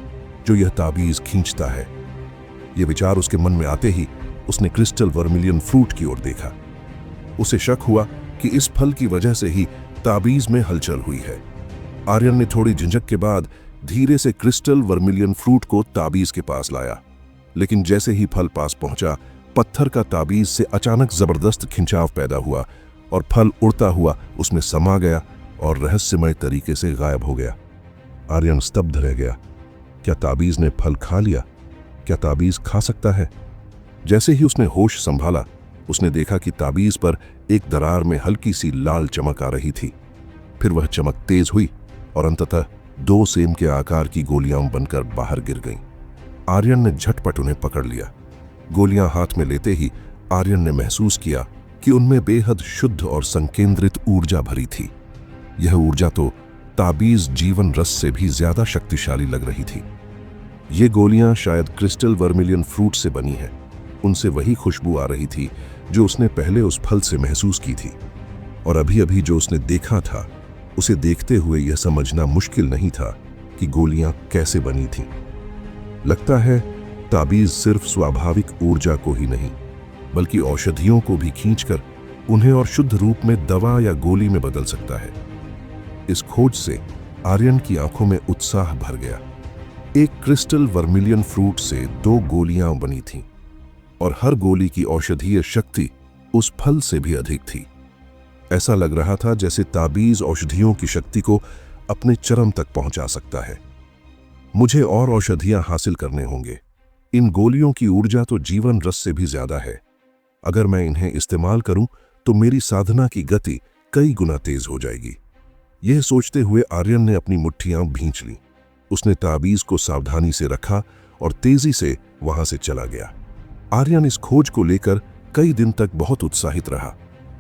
जो यह ताबीज खींचता है। यह विचार उसके मन में आते ही उसने क्रिस्टल वर्मिलियन फ्रूट की ओर देखा। उसे शक हुआ कि इस फल की वजह से ही ताबीज में हलचल हुई है। आर्यन ने थोड़ी झिझक के बाद धीरे से क्रिस्टल वर्मिलियन फ्रूट को ताबीज के पास लाया, लेकिन जैसे ही फल पास पहुंचा, पत्थर का ताबीज से अचानक जबरदस्त खिंचाव पैदा हुआ और फल उड़ता हुआ उसमें समा गया और रहस्यमय तरीके से गायब हो गया। आर्यन स्तब्ध रह गया। क्या ताबीज ने फल खा लिया? क्या ताबीज खा सकता है? जैसे ही उसने होश संभाला, उसने देखा कि ताबीज पर एक दरार में हल्की सी लाल चमक आ रही थी। फिर वह चमक तेज हुई और अंततः 2 सेम के आकार की गोलियां बनकर बाहर गिर गईं। आर्यन ने झटपट उन्हें पकड़ लिया। गोलियां हाथ में लेते ही आर्यन ने महसूस किया कि उनमें बेहद शुद्ध और संकेंद्रित ऊर्जा भरी थी। यह ऊर्जा तो ताबीज जीवन रस से भी ज्यादा शक्तिशाली लग रही थी। ये गोलियां शायद क्रिस्टल वर्मिलियन फ्रूट से बनी हैं। उनसे वही खुशबू आ रही थी जो उसने पहले उस फल से महसूस की थी, और अभी अभी जो उसने देखा था, उसे देखते हुए यह समझना मुश्किल नहीं था कि गोलियां कैसे बनी थीं। लगता है ताबीज सिर्फ स्वाभाविक ऊर्जा को ही नहीं, बल्कि औषधियों को भी खींचकर उन्हें और शुद्ध रूप में दवा या गोली में बदल सकता है। इस खोज से आर्यन की आंखों में उत्साह भर गया। एक क्रिस्टल वर्मिलियन फ्रूट से 2 गोलियां बनी थीं, और हर गोली की औषधीय शक्ति उस फल से भी अधिक थी। ऐसा लग रहा था जैसे ताबीज औषधियों की शक्ति को अपने चरम तक पहुंचा सकता है। मुझे और औषधियां हासिल करने होंगे। इन गोलियों की ऊर्जा तो जीवन रस से भी ज्यादा है। अगर मैं इन्हें इस्तेमाल करूं तो मेरी साधना की गति कई गुना तेज हो जाएगी। यह सोचते हुए आर्यन ने अपनी मुट्ठियां भींच लीं। उसने ताबीज को सावधानी से रखा और तेजी से वहां से चला गया। आर्यन इस खोज को लेकर कई दिन तक बहुत उत्साहित रहा,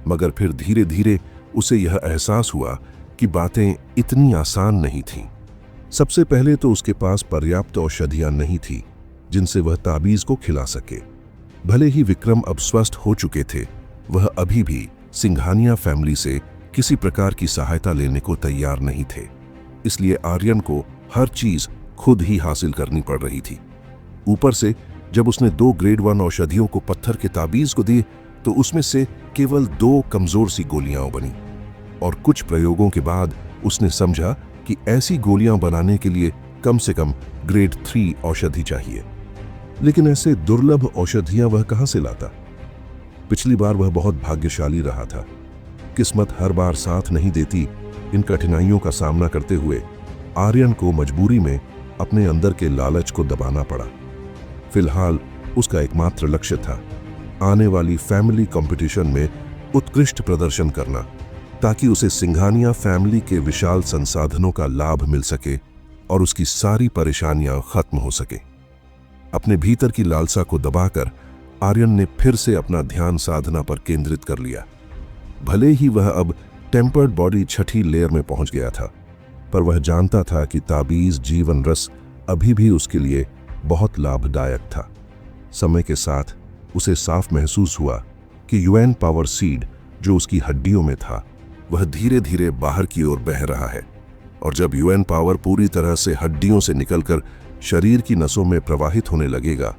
मगर फिर धीरे धीरे उसे यह एहसास हुआ कि बातें इतनी आसान नहीं थीं। सबसे पहले तो उसके पास पर्याप्त औषधियां नहीं थी जिनसे वह ताबीज को खिला सके। भले ही विक्रम अब स्वस्थ हो चुके थे, वह अभी भी सिंघानिया फैमिली से किसी प्रकार की सहायता लेने को तैयार नहीं थे। इसलिए आर्यन को हर चीज खुद ही हासिल करनी पड़ रही थी। ऊपर से जब उसने 2 ग्रेड 1 औषधियों को पत्थर के ताबीज को दिए तो उसमें से केवल 2 कमजोर सी गोलियां बनी, और कुछ प्रयोगों के बाद उसने समझा कि ऐसी गोलियां बनाने के लिए कम से कम ग्रेड 3 औषधि चाहिए। लेकिन ऐसे दुर्लभ औषधियां वह कहां से लाता? पिछली बार वह बहुत भाग्यशाली रहा था। किस्मत हर बार साथ नहीं देती। इन कठिनाइयों का सामना करते हुए आर्यन को मजबूरी में अपने अंदर के लालच को दबाना पड़ा। फिलहाल उसका एकमात्र लक्ष्य था आने वाली फैमिली कंपटीशन में उत्कृष्ट प्रदर्शन करना, ताकि उसे सिंघानिया फैमिली के विशाल संसाधनों का लाभ मिल सके और उसकी सारी परेशानियां खत्म हो सके। अपने भीतर की लालसा को दबाकर आर्यन ने फिर से अपना ध्यान साधना पर केंद्रित कर लिया। भले ही वह अब टेम्पर्ड बॉडी 6ठी लेयर में पहुंच गया था, पर वह जानता था कि ताबीज जीवन रस अभी भी उसके लिए बहुत लाभदायक था। समय के साथ उसे साफ महसूस हुआ कि यूएन पावर सीड जो उसकी हड्डियों में था वह धीरे धीरे बाहर की ओर बह रहा है, और जब यूएन पावर पूरी तरह से हड्डियों से निकलकर शरीर की नसों में प्रवाहित होने लगेगा,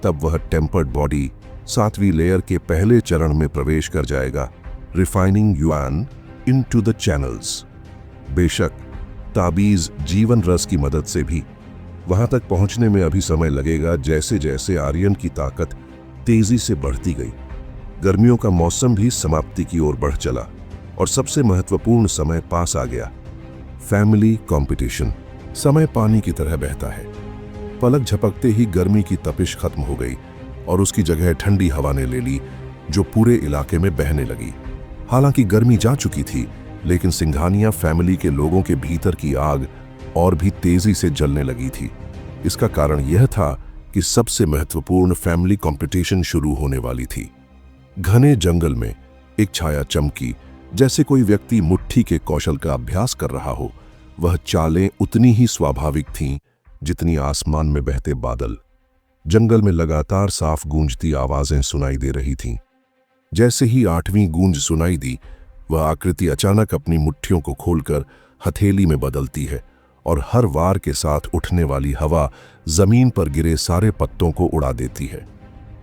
तब वह टेम्पर्ड बॉडी 7वीं लेयर के पहले चरण में प्रवेश कर जाएगा, refining UN into the channels. बेशक ताबीज जीवन रस की मदद से भी वहां तक पहुंचने में अभी समय लगेगा। जैसे जैसे आर्यन की ताकत तेजी से बढ़ती गई, गर्मियों का मौसम भी समाप्ति की ओर बढ़ चला और सबसे महत्वपूर्ण समय पास आ गया, फैमिली कंपटीशन। समय पानी की तरह बहता है। पलक झपकते ही गर्मी की तपिश खत्म हो गई और उसकी जगह ठंडी हवा ने ले ली जो पूरे इलाके में बहने लगी। हालांकि गर्मी जा चुकी थी, लेकिन सिंघानिया फैमिली के लोगों के भीतर की आग और भी तेजी से जलने लगी थी। इसका कारण यह था कि सबसे महत्वपूर्ण फैमिली कंपटीशन शुरू होने वाली थी। घने जंगल में एक छाया चमकी, जैसे कोई व्यक्ति मुट्ठी के कौशल का अभ्यास कर रहा हो। वह चालें उतनी ही स्वाभाविक थीं जितनी आसमान में बहते बादल। जंगल में लगातार साफ गूंजती आवाजें सुनाई दे रही थीं। जैसे ही 8वीं गूंज सुनाई दी, वह आकृति अचानक अपनी मुट्ठियों को खोलकर हथेली में बदलती है और हर वार के साथ उठने वाली हवा जमीन पर गिरे सारे पत्तों को उड़ा देती है।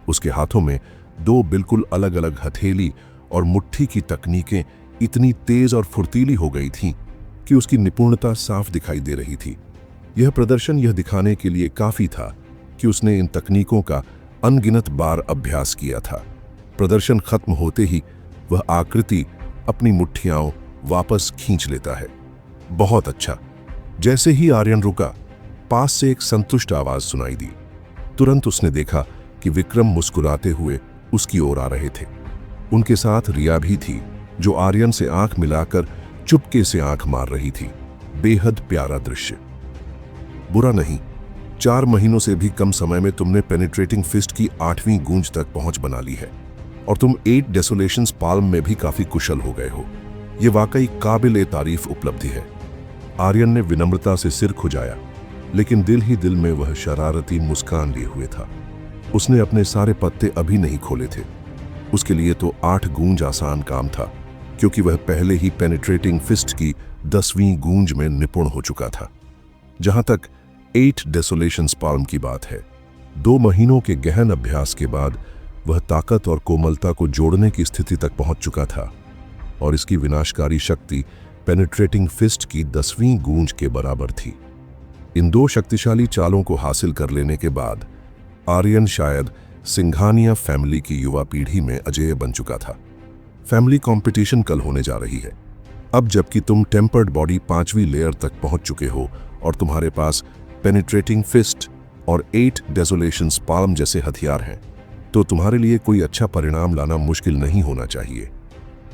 उसके हाथों में 2 बिल्कुल अलग अलग हथेली और मुट्ठी की तकनीकें इतनी तेज और फुर्तीली हो गई थीं कि उसकी निपुणता साफ दिखाई दे रही थी। यह प्रदर्शन यह दिखाने के लिए काफी था कि उसने इन तकनीकों का अनगिनत बार अभ्यास किया था। प्रदर्शन खत्म होते ही वह आकृति अपनी मुट्ठियां वापस खींच लेता है। बहुत अच्छा। जैसे ही आर्यन रुका, पास से एक संतुष्ट आवाज सुनाई दी। तुरंत उसने देखा कि विक्रम मुस्कुराते हुए उसकी ओर आ रहे थे। उनके साथ रिया भी थी, जो आर्यन से आंख मिलाकर चुपके से आंख मार रही थी। बेहद प्यारा दृश्य। बुरा नहीं, 4 महीनों से भी कम समय में तुमने पेनिट्रेटिंग फिस्ट की 8वीं गूंज तक पहुंच बना ली है, और तुम 8 डेसोलेशंस पाल्म में भी काफी कुशल हो गए हो। यह वाकई काबिल तारीफ उपलब्धि है। आर्यन ने विनम्रता से सिर खुजाया, लेकिन दिल ही दिल में वह शरारती मुस्कान लिए हुए था। उसने अपने सारे पत्ते अभी नहीं खोले थे। उसके लिए तो 8 गूंज आसान काम था, क्योंकि वह पहले ही पेनिट्रेटिंग फिस्ट की 10वीं गूंज में निपुण हो चुका था। जहां तक 8 डेसोलेशंस पाल्म की बात है, 2 महीनों के गहन अभ्यास के बाद वह ताकत और कोमलता को जोड़ने की स्थिति तक पहुंच चुका था, और इसकी विनाशकारी शक्ति पेनिट्रेटिंग फिस्ट की 10वीं गूंज के बराबर थी। इन 2 शक्तिशाली चालों को हासिल कर लेने के बाद आर्यन शायद सिंघानिया फैमिली की युवा पीढ़ी में अजेय बन चुका था। फैमिली कंपटीशन कल होने जा रही है। अब जबकि तुम टेम्पर्ड बॉडी 5वीं लेयर तक पहुंच चुके हो और तुम्हारे पास पेनिट्रेटिंग फिस्ट और 8 डेसोलेशंस पाल्म जैसे हथियार हैं, तो तुम्हारे लिए कोई अच्छा परिणाम लाना मुश्किल नहीं होना चाहिए।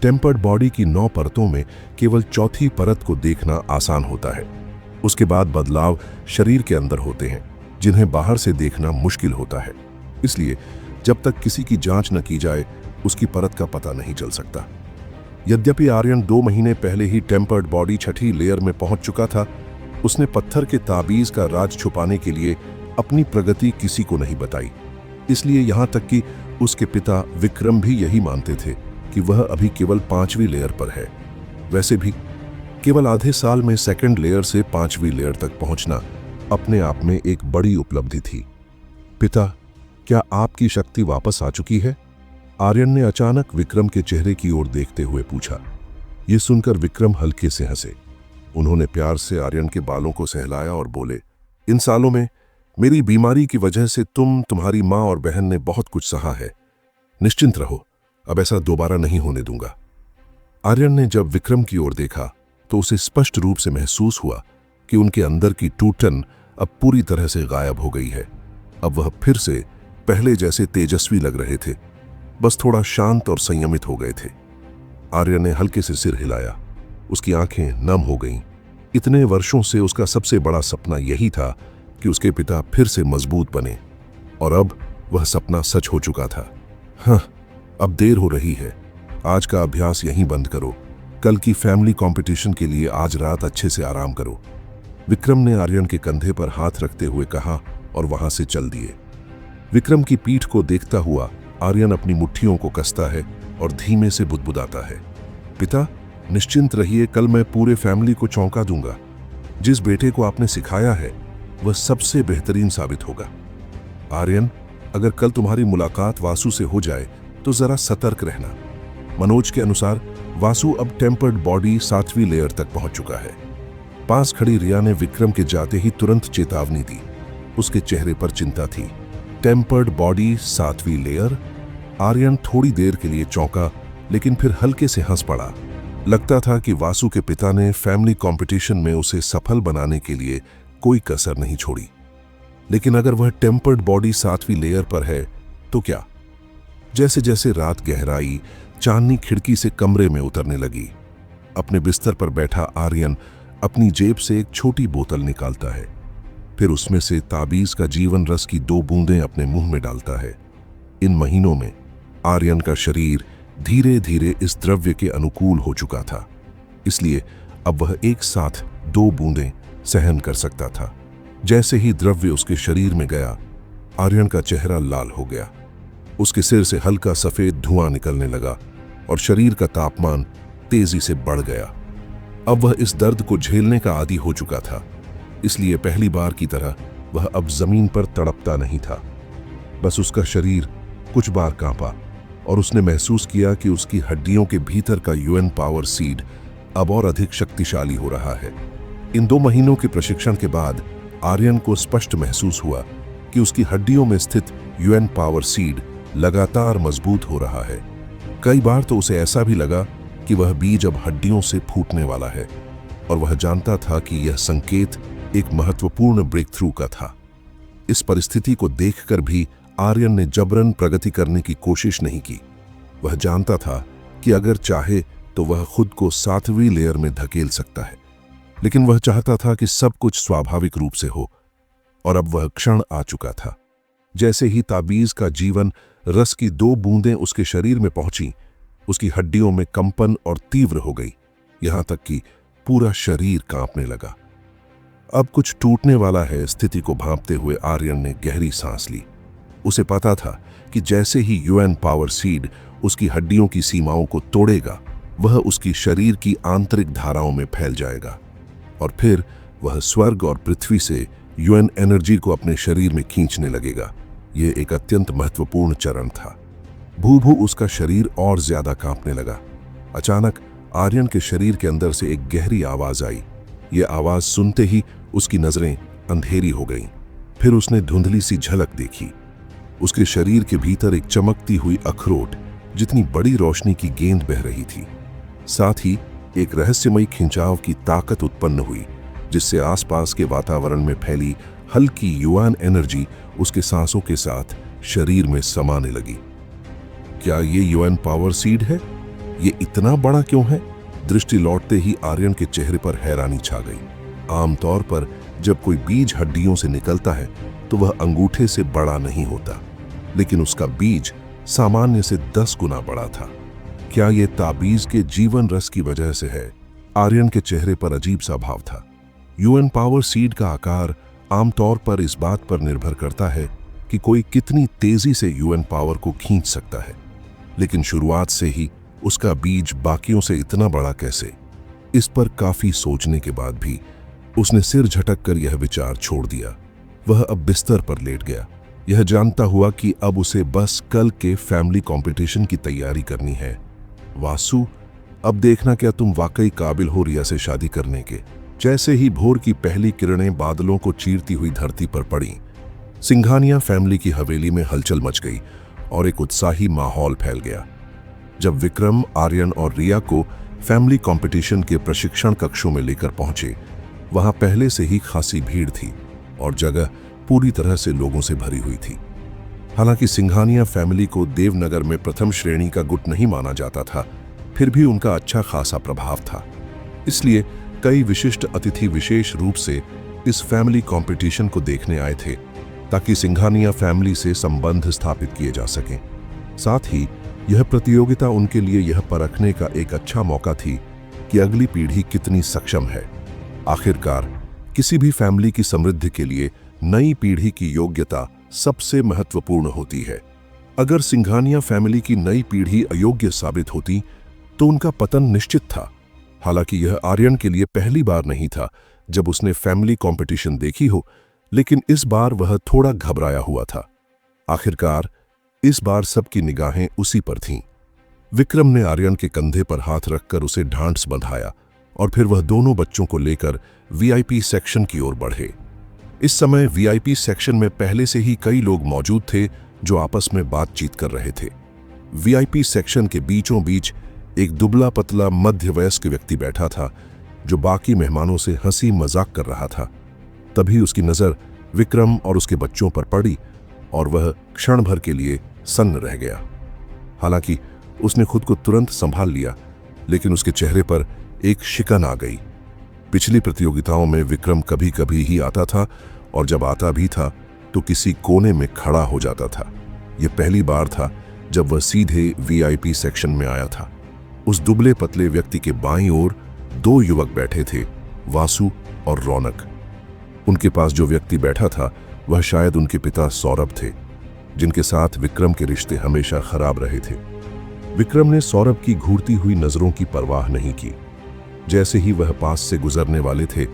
टेम्पर्ड बॉडी की 9 परतों में केवल चौथी परत को देखना आसान होता है। उसके बाद बदलाव शरीर के अंदर होते हैं जिन्हें बाहर से देखना मुश्किल होता है। इसलिए जब तक किसी की जांच न की जाए उसकी परत का पता नहीं चल सकता। यद्यपि आर्यन 2 महीने पहले ही टेम्पर्ड बॉडी छठी लेयर में पहुंच चुका था, उसने पत्थर के ताबीज का राज छुपाने के लिए अपनी प्रगति किसी को नहीं बताई। इसलिए यहां तक कि उसके पिता विक्रम भी यही मानते थे कि वह अभी केवल 5वीं लेयर पर है। वैसे भी केवल आधे साल में सेकंड लेयर से 5वीं लेयर तक पहुंचना अपने आप में एक बड़ी उपलब्धि थी। पिता, क्या आपकी शक्ति वापस आ चुकी है? आर्यन ने अचानक विक्रम के चेहरे की ओर देखते हुए पूछा। यह सुनकर विक्रम हल्के से हंसे। उन्होंने प्यार से आर्यन के बालों को सहलाया और बोले, इन सालों में मेरी बीमारी की वजह से तुम्हारी माँ और बहन ने बहुत कुछ सहा है। निश्चिंत रहो, अब ऐसा दोबारा नहीं होने दूंगा। आर्यन ने जब विक्रम की ओर देखा तो उसे स्पष्ट रूप से महसूस हुआ कि उनके अंदर की टूटन अब पूरी तरह से गायब हो गई है। अब वह फिर से पहले जैसे तेजस्वी लग रहे थे, बस थोड़ा शांत और संयमित हो गए थे। आर्यन ने हल्के से सिर हिलाया। उसकी आंखें नम हो गईं। इतने वर्षों से उसका सबसे बड़ा सपना यही था कि उसके पिता फिर से मजबूत बने, और अब वह सपना सच हो चुका था। हाँ, अब देर हो रही है। आज का अभ्यास यहीं बंद करो। कल की फैमिली कंपटीशन के लिए आज रात अच्छे से आराम करो। विक्रम ने आर्यन के कंधे पर हाथ रखते हुए कहा और वहां से चल दिए। विक्रम की पीठ को देखता हुआ आर्यन अपनी मुट्ठियों को कसता है और धीमे से बुदबुदाता है। पिता, निश्चिंत रहिए, कल मैं पूरे फैमिली को चौंका दूंगा। जिस बेटे को आपने सिखाया है वह सबसे बेहतरीन साबित होगा। आर्यन, अगर कल तुम्हारी मुलाकात वासु से हो जाए तो जरा सतर्क रहना। मनोज के अनुसार वासु अब टेम्पर्ड बॉडी 7वीं लेयर तक पहुंच चुका है। पास खड़ी रिया ने विक्रम के जाते ही तुरंत चेतावनी दी। उसके चेहरे पर चिंता थी। टेम्पर्ड बॉडी 7वीं लेयर? आर्यन थोड़ी देर के लिए चौंका, लेकिन फिर हल्के से हंस पड़ा। लगता था कि वासु के पिता ने फैमिली कंपटीशन में उसे सफल बनाने के लिए कोई कसर नहीं छोड़ी। लेकिन अगर वह टेम्पर्ड बॉडी 7वीं लेयर पर है तो क्या? जैसे जैसे रात गहराई, चांदनी खिड़की से कमरे में उतरने लगी। अपने बिस्तर पर बैठा आर्यन अपनी जेब से एक छोटी बोतल निकालता है। फिर उसमें से ताबीज का जीवन रस की 2 बूंदें अपने मुंह में डालता है। इन महीनों में आर्यन का शरीर धीरे धीरे इस द्रव्य के अनुकूल हो चुका था, इसलिए अब वह एक साथ 2 बूंदें सहन कर सकता था। जैसे ही द्रव्य उसके शरीर में गया, आर्यन का चेहरा लाल हो गया। उसके सिर से हल्का सफेद धुआं निकलने लगा और शरीर का तापमान तेजी से बढ़ गया। अब वह इस दर्द को झेलने का आदी हो चुका था, इसलिए पहली बार की तरह वह अब जमीन पर तड़पता नहीं था। बस उसका शरीर कुछ बार कांपा और उसने महसूस किया कि उसकी हड्डियों के भीतर का यूएन पावर सीड अब और अधिक शक्तिशाली हो रहा है। इन 2 महीनों के प्रशिक्षण के बाद आर्यन को स्पष्ट महसूस हुआ कि उसकी हड्डियों में स्थित यूएन पावर सीड लगातार मजबूत हो रहा है। कई बार तो उसे ऐसा भी लगा कि वह बीज अब हड्डियों से फूटने वाला है, और वह जानता था कि यह संकेत एक महत्वपूर्ण ब्रेक थ्रू का था। इस परिस्थिति को देखकर भी आर्यन ने जबरन प्रगति करने की कोशिश नहीं की। वह जानता था कि अगर चाहे तो वह खुद को 7वीं लेयर में धकेल सकता है, लेकिन वह चाहता था कि सब कुछ स्वाभाविक रूप से हो, और अब वह क्षण आ चुका था। जैसे ही ताबीज का जीवन रस की 2 बूंदें उसके शरीर में पहुंची, उसकी हड्डियों में कंपन और तीव्र हो गई, यहां तक कि पूरा शरीर कांपने लगा। अब कुछ टूटने वाला है। स्थिति को भांपते हुए आर्यन ने गहरी सांस ली। उसे पता था कि जैसे ही यूएन पावर सीड उसकी हड्डियों की सीमाओं को तोड़ेगा, वह उसकी शरीर की आंतरिक धाराओं में फैल जाएगा, और फिर वह स्वर्ग और पृथ्वी से यूएन एनर्जी को अपने शरीर में खींचने लगेगा। यह एक अत्यंत महत्वपूर्ण चरण था। भू उसका शरीर और ज्यादा कांपने लगा। अचानक आर्यन के शरीर के अंदर से एक गहरी आवाज आई। यह आवाज सुनते ही उसकी नजरें अंधेरी हो गईं। फिर उसने धुंधली सी झलक देखी। उसके शरीर के भीतर एक चमकती हुई अखरोट जितनी बड़ी रोशनी की गेंद बह रही थी। साथ ही एक रहस्यमयी खिंचाव की ताकत उत्पन्न हुई, जिससे आसपास के वातावरण में फैली हल्की यूएन एनर्जी उसके सांसों के साथ शरीर में समाने लगी। क्या ये यूएन पावर सीड है, ये इतना बड़ा क्यों है? दृष्टि लौटते ही आर्यन के चेहरे पर हैरानी छा गई। आमतौर पर जब कोई बीज हड्डियों से निकलता है तो वह अंगूठे से बड़ा नहीं होता, लेकिन उसका बीज सामान्य से 10 गुना बड़ा था। क्या यह ताबीज के जीवन रस की वजह से है? आर्यन के चेहरे पर अजीब सा भाव था। यूएन पावर सीड का आकार आमतौर पर इस बात पर निर्भर करता है कि कोई कितनी तेजी से यूएन पावर को खींच सकता है, लेकिन शुरुआत से ही उसका बीज बाकियों से इतना बड़ा कैसे? इस पर काफी सोचने के बाद भी उसने सिर झटक कर यह विचार छोड़ दिया। वह अब बिस्तर पर लेट गया, यह जानता हुआ कि अब उसे बस कल के फैमिली कंपटीशन की तैयारी करनी है। वासु, अब देखना क्या तुम वाकई काबिल हो रिया से शादी करने के। जैसे ही भोर की पहली किरणें बादलों को चीरती हुई धरती पर पड़ी, सिंघानिया फैमिली की हवेली में हलचल मच गई और एक उत्साही माहौल फैल गया। जब विक्रम, आर्यन और रिया को फैमिली कंपटीशन के प्रशिक्षण कक्षों में लेकर पहुंचे, वहां पहले से ही खासी भीड़ थी और जगह पूरी तरह से लोगों से भरी हुई थी। हालांकि सिंघानिया फैमिली को देवनगर में प्रथम श्रेणी का गुट नहीं माना जाता था, फिर भी उनका अच्छा खासा प्रभाव था। इसलिए कई विशिष्ट अतिथि विशेष रूप से इस फैमिली कंपटीशन को देखने आए थे ताकि सिंघानिया फैमिली से संबंध स्थापित किए जा सकें। साथ ही यह प्रतियोगिता उनके लिए यह परखने का एक अच्छा मौका थी कि अगली पीढ़ी कितनी सक्षम है। आखिरकार किसी भी फैमिली की समृद्धि के लिए नई पीढ़ी की योग्यता सबसे महत्वपूर्ण होती है। अगर सिंघानिया फैमिली की नई पीढ़ी अयोग्य साबित होती तो उनका पतन निश्चित था। हालांकि यह आर्यन के लिए पहली बार नहीं था जब उसने फैमिली कंपटीशन देखी हो, लेकिन इस बार वह थोड़ा घबराया हुआ था। आखिरकार इस बार सबकी निगाहें उसी पर थीं। विक्रम ने आर्यन के कंधे पर हाथ रखकर उसे ढांढस बंधाया और फिर वह दोनों बच्चों को लेकर वीआईपी सेक्शन की ओर बढ़े। इस समय वीआईपी सेक्शन में पहले से ही कई लोग मौजूद थे जो आपस में बातचीत कर रहे थे। वीआईपी सेक्शन के बीचों बीच एक दुबला पतला मध्य वयस्क व्यक्ति बैठा था जो बाकी मेहमानों से हंसी मजाक कर रहा था। तभी उसकी नजर विक्रम और उसके बच्चों पर पड़ी और वह क्षण भर के लिए सन्न रह गया। हालांकि उसने खुद को तुरंत संभाल लिया, लेकिन उसके चेहरे पर एक शिकन आ गई। पिछली प्रतियोगिताओं में विक्रम कभी कभी ही आता था और जब आता भी था तो किसी कोने में खड़ा हो जाता था। यह पहली बार था जब वह सीधे वीआईपी सेक्शन में आया था। उस दुबले पतले व्यक्ति के बाईं ओर 2 युवक बैठे थे, वासु और रौनक। उनके पास जो व्यक्ति बैठा था वह शायद उनके पिता सौरभ थे, जिनके साथ विक्रम के रिश्ते हमेशा खराब रहे थे। विक्रम ने सौरभ की घूरती हुई नजरों की परवाह नहीं की। जैसे ही वह पास से गुजरने वाले थे,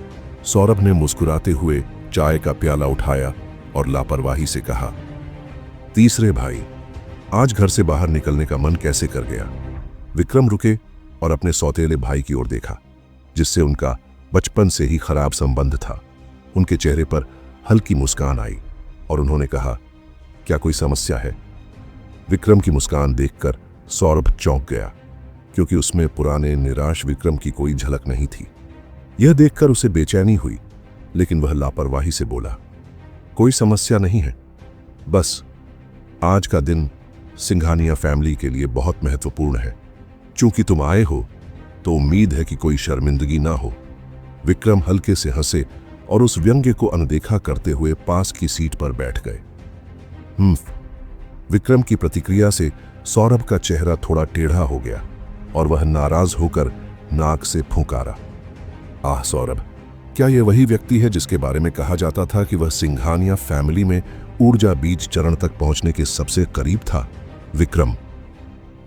सौरभ ने मुस्कुराते हुए चाय का प्याला उठाया और लापरवाही से कहा, तीसरे भाई, आज घर से बाहर निकलने का मन कैसे कर गया? विक्रम रुके और अपने सौतेले भाई की ओर देखा, जिससे उनका बचपन से ही खराब संबंध था। उनके चेहरे पर हल्की मुस्कान आई और उन्होंने कहा, क्या कोई समस्या है? विक्रम की मुस्कान देखकर सौरभ चौंक गया, क्योंकि उसमें पुराने निराश विक्रम की कोई झलक नहीं थी। यह देखकर उसे बेचैनी हुई, लेकिन वह लापरवाही से बोला, कोई समस्या नहीं है, बस आज का दिन सिंघानिया फैमिली के लिए बहुत महत्वपूर्ण है। चूंकि तुम आए हो तो उम्मीद है कि कोई शर्मिंदगी ना हो। विक्रम हल्के से हंसे और उस व्यंग्य को अनदेखा करते हुए पास की सीट पर बैठ गए। विक्रम की प्रतिक्रिया से सौरभ का चेहरा थोड़ा टेढ़ा हो गया और वह नाराज होकर नाक से फूंकारा। आह सौरभ, क्या यह वही व्यक्ति है जिसके बारे में कहा जाता था कि वह सिंघानिया फैमिली में ऊर्जा बीज चरण तक पहुंचने के सबसे करीब था? विक्रम,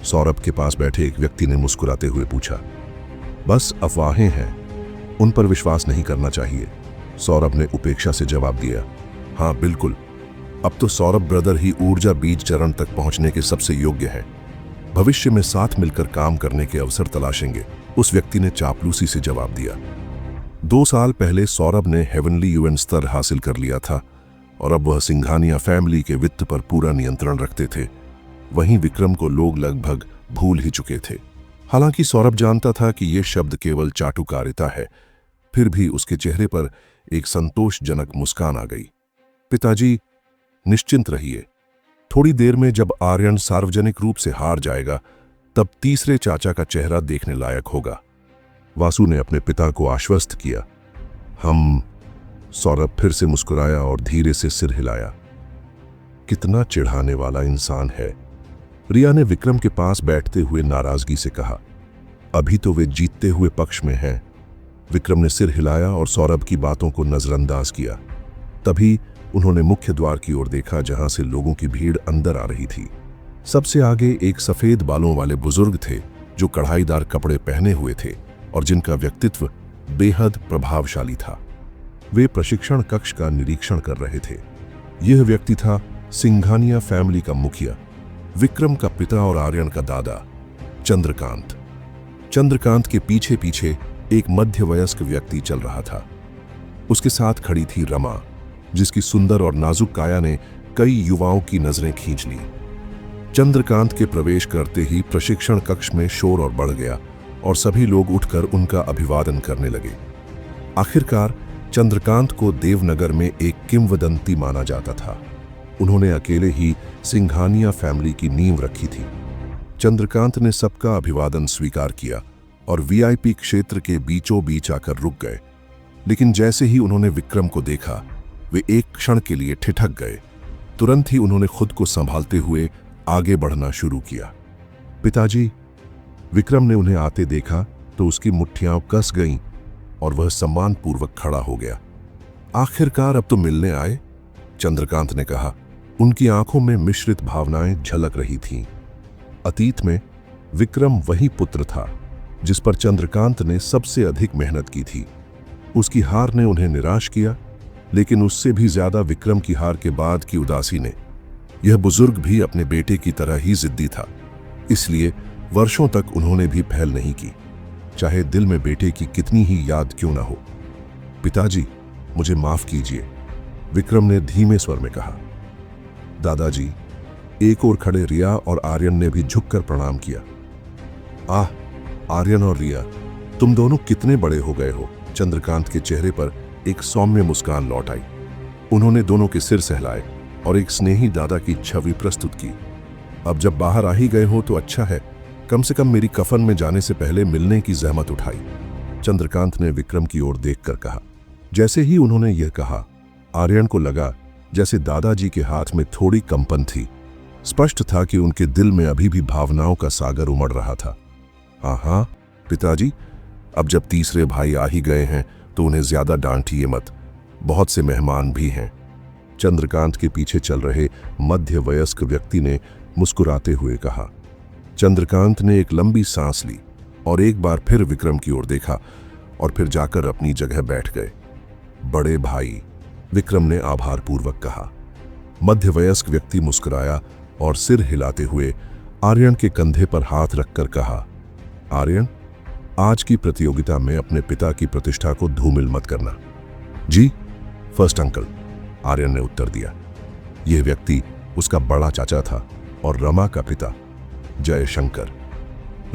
सौरभ के पास बैठे एक व्यक्ति ने मुस्कुराते हुए पूछा। बस अफवाहें हैं, उन पर विश्वास नहीं करना चाहिए, सौरभ ने उपेक्षा से जवाब दिया। हाँ बिल्कुल, अब तो सौरभ ब्रदर ही ऊर्जा बीज चरण तक पहुंचने के सबसे योग्य हैं। भविष्य में साथ मिलकर काम करने के अवसर तलाशेंगे, उस व्यक्ति ने चापलूसी से जवाब दिया। 2 साल पहले सौरभ ने हेवनली यूएन स्तर हासिल कर लिया था और अब वह सिंघानिया फैमिली के वित्त पर पूरा नियंत्रण रखते थे। वहीं विक्रम को लोग लगभग भूल ही चुके थे। हालांकि सौरभ जानता था कि यह शब्द केवल चाटुकारिता है, फिर भी उसके चेहरे पर एक संतोषजनक मुस्कान आ गई। पिताजी, निश्चिंत रहिए, थोड़ी देर में जब आर्यन सार्वजनिक रूप से हार जाएगा तब तीसरे चाचा का चेहरा देखने लायक होगा। वासु ने अपने पिता को आश्वस्त किया। हम। सौरभ फिर से मुस्कुराया और धीरे से सिर हिलाया। कितना चिढ़ाने वाला इंसान है, रिया ने विक्रम के पास बैठते हुए नाराजगी से कहा। अभी तो वे जीतते हुए पक्ष में हैं। विक्रम ने सिर हिलाया और सौरभ की बातों को नजरअंदाज किया। तभी उन्होंने मुख्य द्वार की ओर देखा, जहां से लोगों की भीड़ अंदर आ रही थी। सबसे आगे एक सफेद बालों वाले बुजुर्ग थे, जो कढ़ाईदार कपड़े पहने हुए थे और जिनका व्यक्तित्व बेहद प्रभावशाली था। वे प्रशिक्षण कक्ष का निरीक्षण कर रहे थे। यह व्यक्ति था सिंघानिया फैमिली का मुखिया, विक्रम का पिता और आर्यन का दादा, चंद्रकांत। चंद्रकांत के पीछे पीछे एक मध्यवयस्क व्यक्ति चल रहा था। उसके साथ खड़ी थी रमा, जिसकी सुंदर और नाजुक काया ने कई युवाओं की नजरें खींच ली। चंद्रकांत के प्रवेश करते ही प्रशिक्षण कक्ष में शोर और बढ़ गया और सभी लोग उठकर उनका अभिवादन करने लगे। आखिरकार चंद्रकांत को देवनगर में एक किंवदंती माना जाता था। उन्होंने अकेले ही सिंघानिया फैमिली की नींव रखी थी। चंद्रकांत ने सबका अभिवादन स्वीकार किया और वीआईपी क्षेत्र के बीचों बीच आकर रुक गए। लेकिन जैसे ही उन्होंने विक्रम को देखा, वे एक क्षण के लिए ठिठक गए। तुरंत ही उन्होंने खुद को संभालते हुए आगे बढ़ना शुरू किया। पिताजी। विक्रम ने उन्हें आते देखा तो उसकी मुट्ठियां कस गईं और वह सम्मानपूर्वक खड़ा हो गया। आखिरकार अब तो मिलने आए, चंद्रकांत ने कहा। उनकी आंखों में मिश्रित भावनाएं झलक रही थीं। अतीत में विक्रम वही पुत्र था जिस पर चंद्रकांत ने सबसे अधिक मेहनत की थी। उसकी हार ने उन्हें निराश किया, लेकिन उससे भी ज्यादा विक्रम की हार के बाद की उदासी ने। यह बुजुर्ग भी अपने बेटे की तरह ही जिद्दी था, इसलिए वर्षों तक उन्होंने भी पहल नहीं की, चाहे दिल में बेटे की कितनी ही याद क्यों ना हो। पिताजी, मुझे माफ कीजिए, विक्रम ने धीमे स्वर में कहा। दादाजी। एक ओर खड़े रिया और आर्यन ने भी झुककर प्रणाम किया। आह, आर्यन और रिया, तुम दोनों कितने बड़े हो गए हो। चंद्रकांत के चेहरे पर एक सौम्य मुस्कान लौट आई। उन्होंने दोनों के सिर सहलाए और एक स्नेही दादा की छवि प्रस्तुत की। अब जब बाहर आ ही गए हो तो अच्छा है, कम से कम मेरी कफन में जाने से पहले मिलने की जहमत उठाई, चंद्रकांत ने विक्रम की ओर देखकर कहा। जैसे ही उन्होंने यह कहा, आर्यन को लगा जैसे दादाजी के हाथ में थोड़ी कंपन थी। स्पष्ट था कि उनके दिल में अभी भी भावनाओं का सागर उमड़ रहा था। हाँ पिताजी, अब जब तीसरे भाई आ ही गए हैं तो उन्हें ज्यादा डांटिए मत, बहुत से मेहमान भी हैं, चंद्रकांत के पीछे चल रहे मध्यवयस्क व्यक्ति ने मुस्कुराते हुए कहा। चंद्रकांत ने एक लंबी सांस ली और एक बार फिर विक्रम की ओर देखा और फिर जाकर अपनी जगह बैठ गए। बड़े भाई, विक्रम ने आभारपूर्वक कहा। मध्यवयस्क व्यक्ति मुस्कुराया और सिर हिलाते हुए आर्यन के कंधे पर हाथ रखकर कहा, आर्यन, आज की प्रतियोगिता में अपने पिता की प्रतिष्ठा को धूमिल मत करना। जी, फर्स्ट अंकल, आर्यन ने उत्तर दिया। यह व्यक्ति उसका बड़ा चाचा था और रमा का पिता, जयशंकर।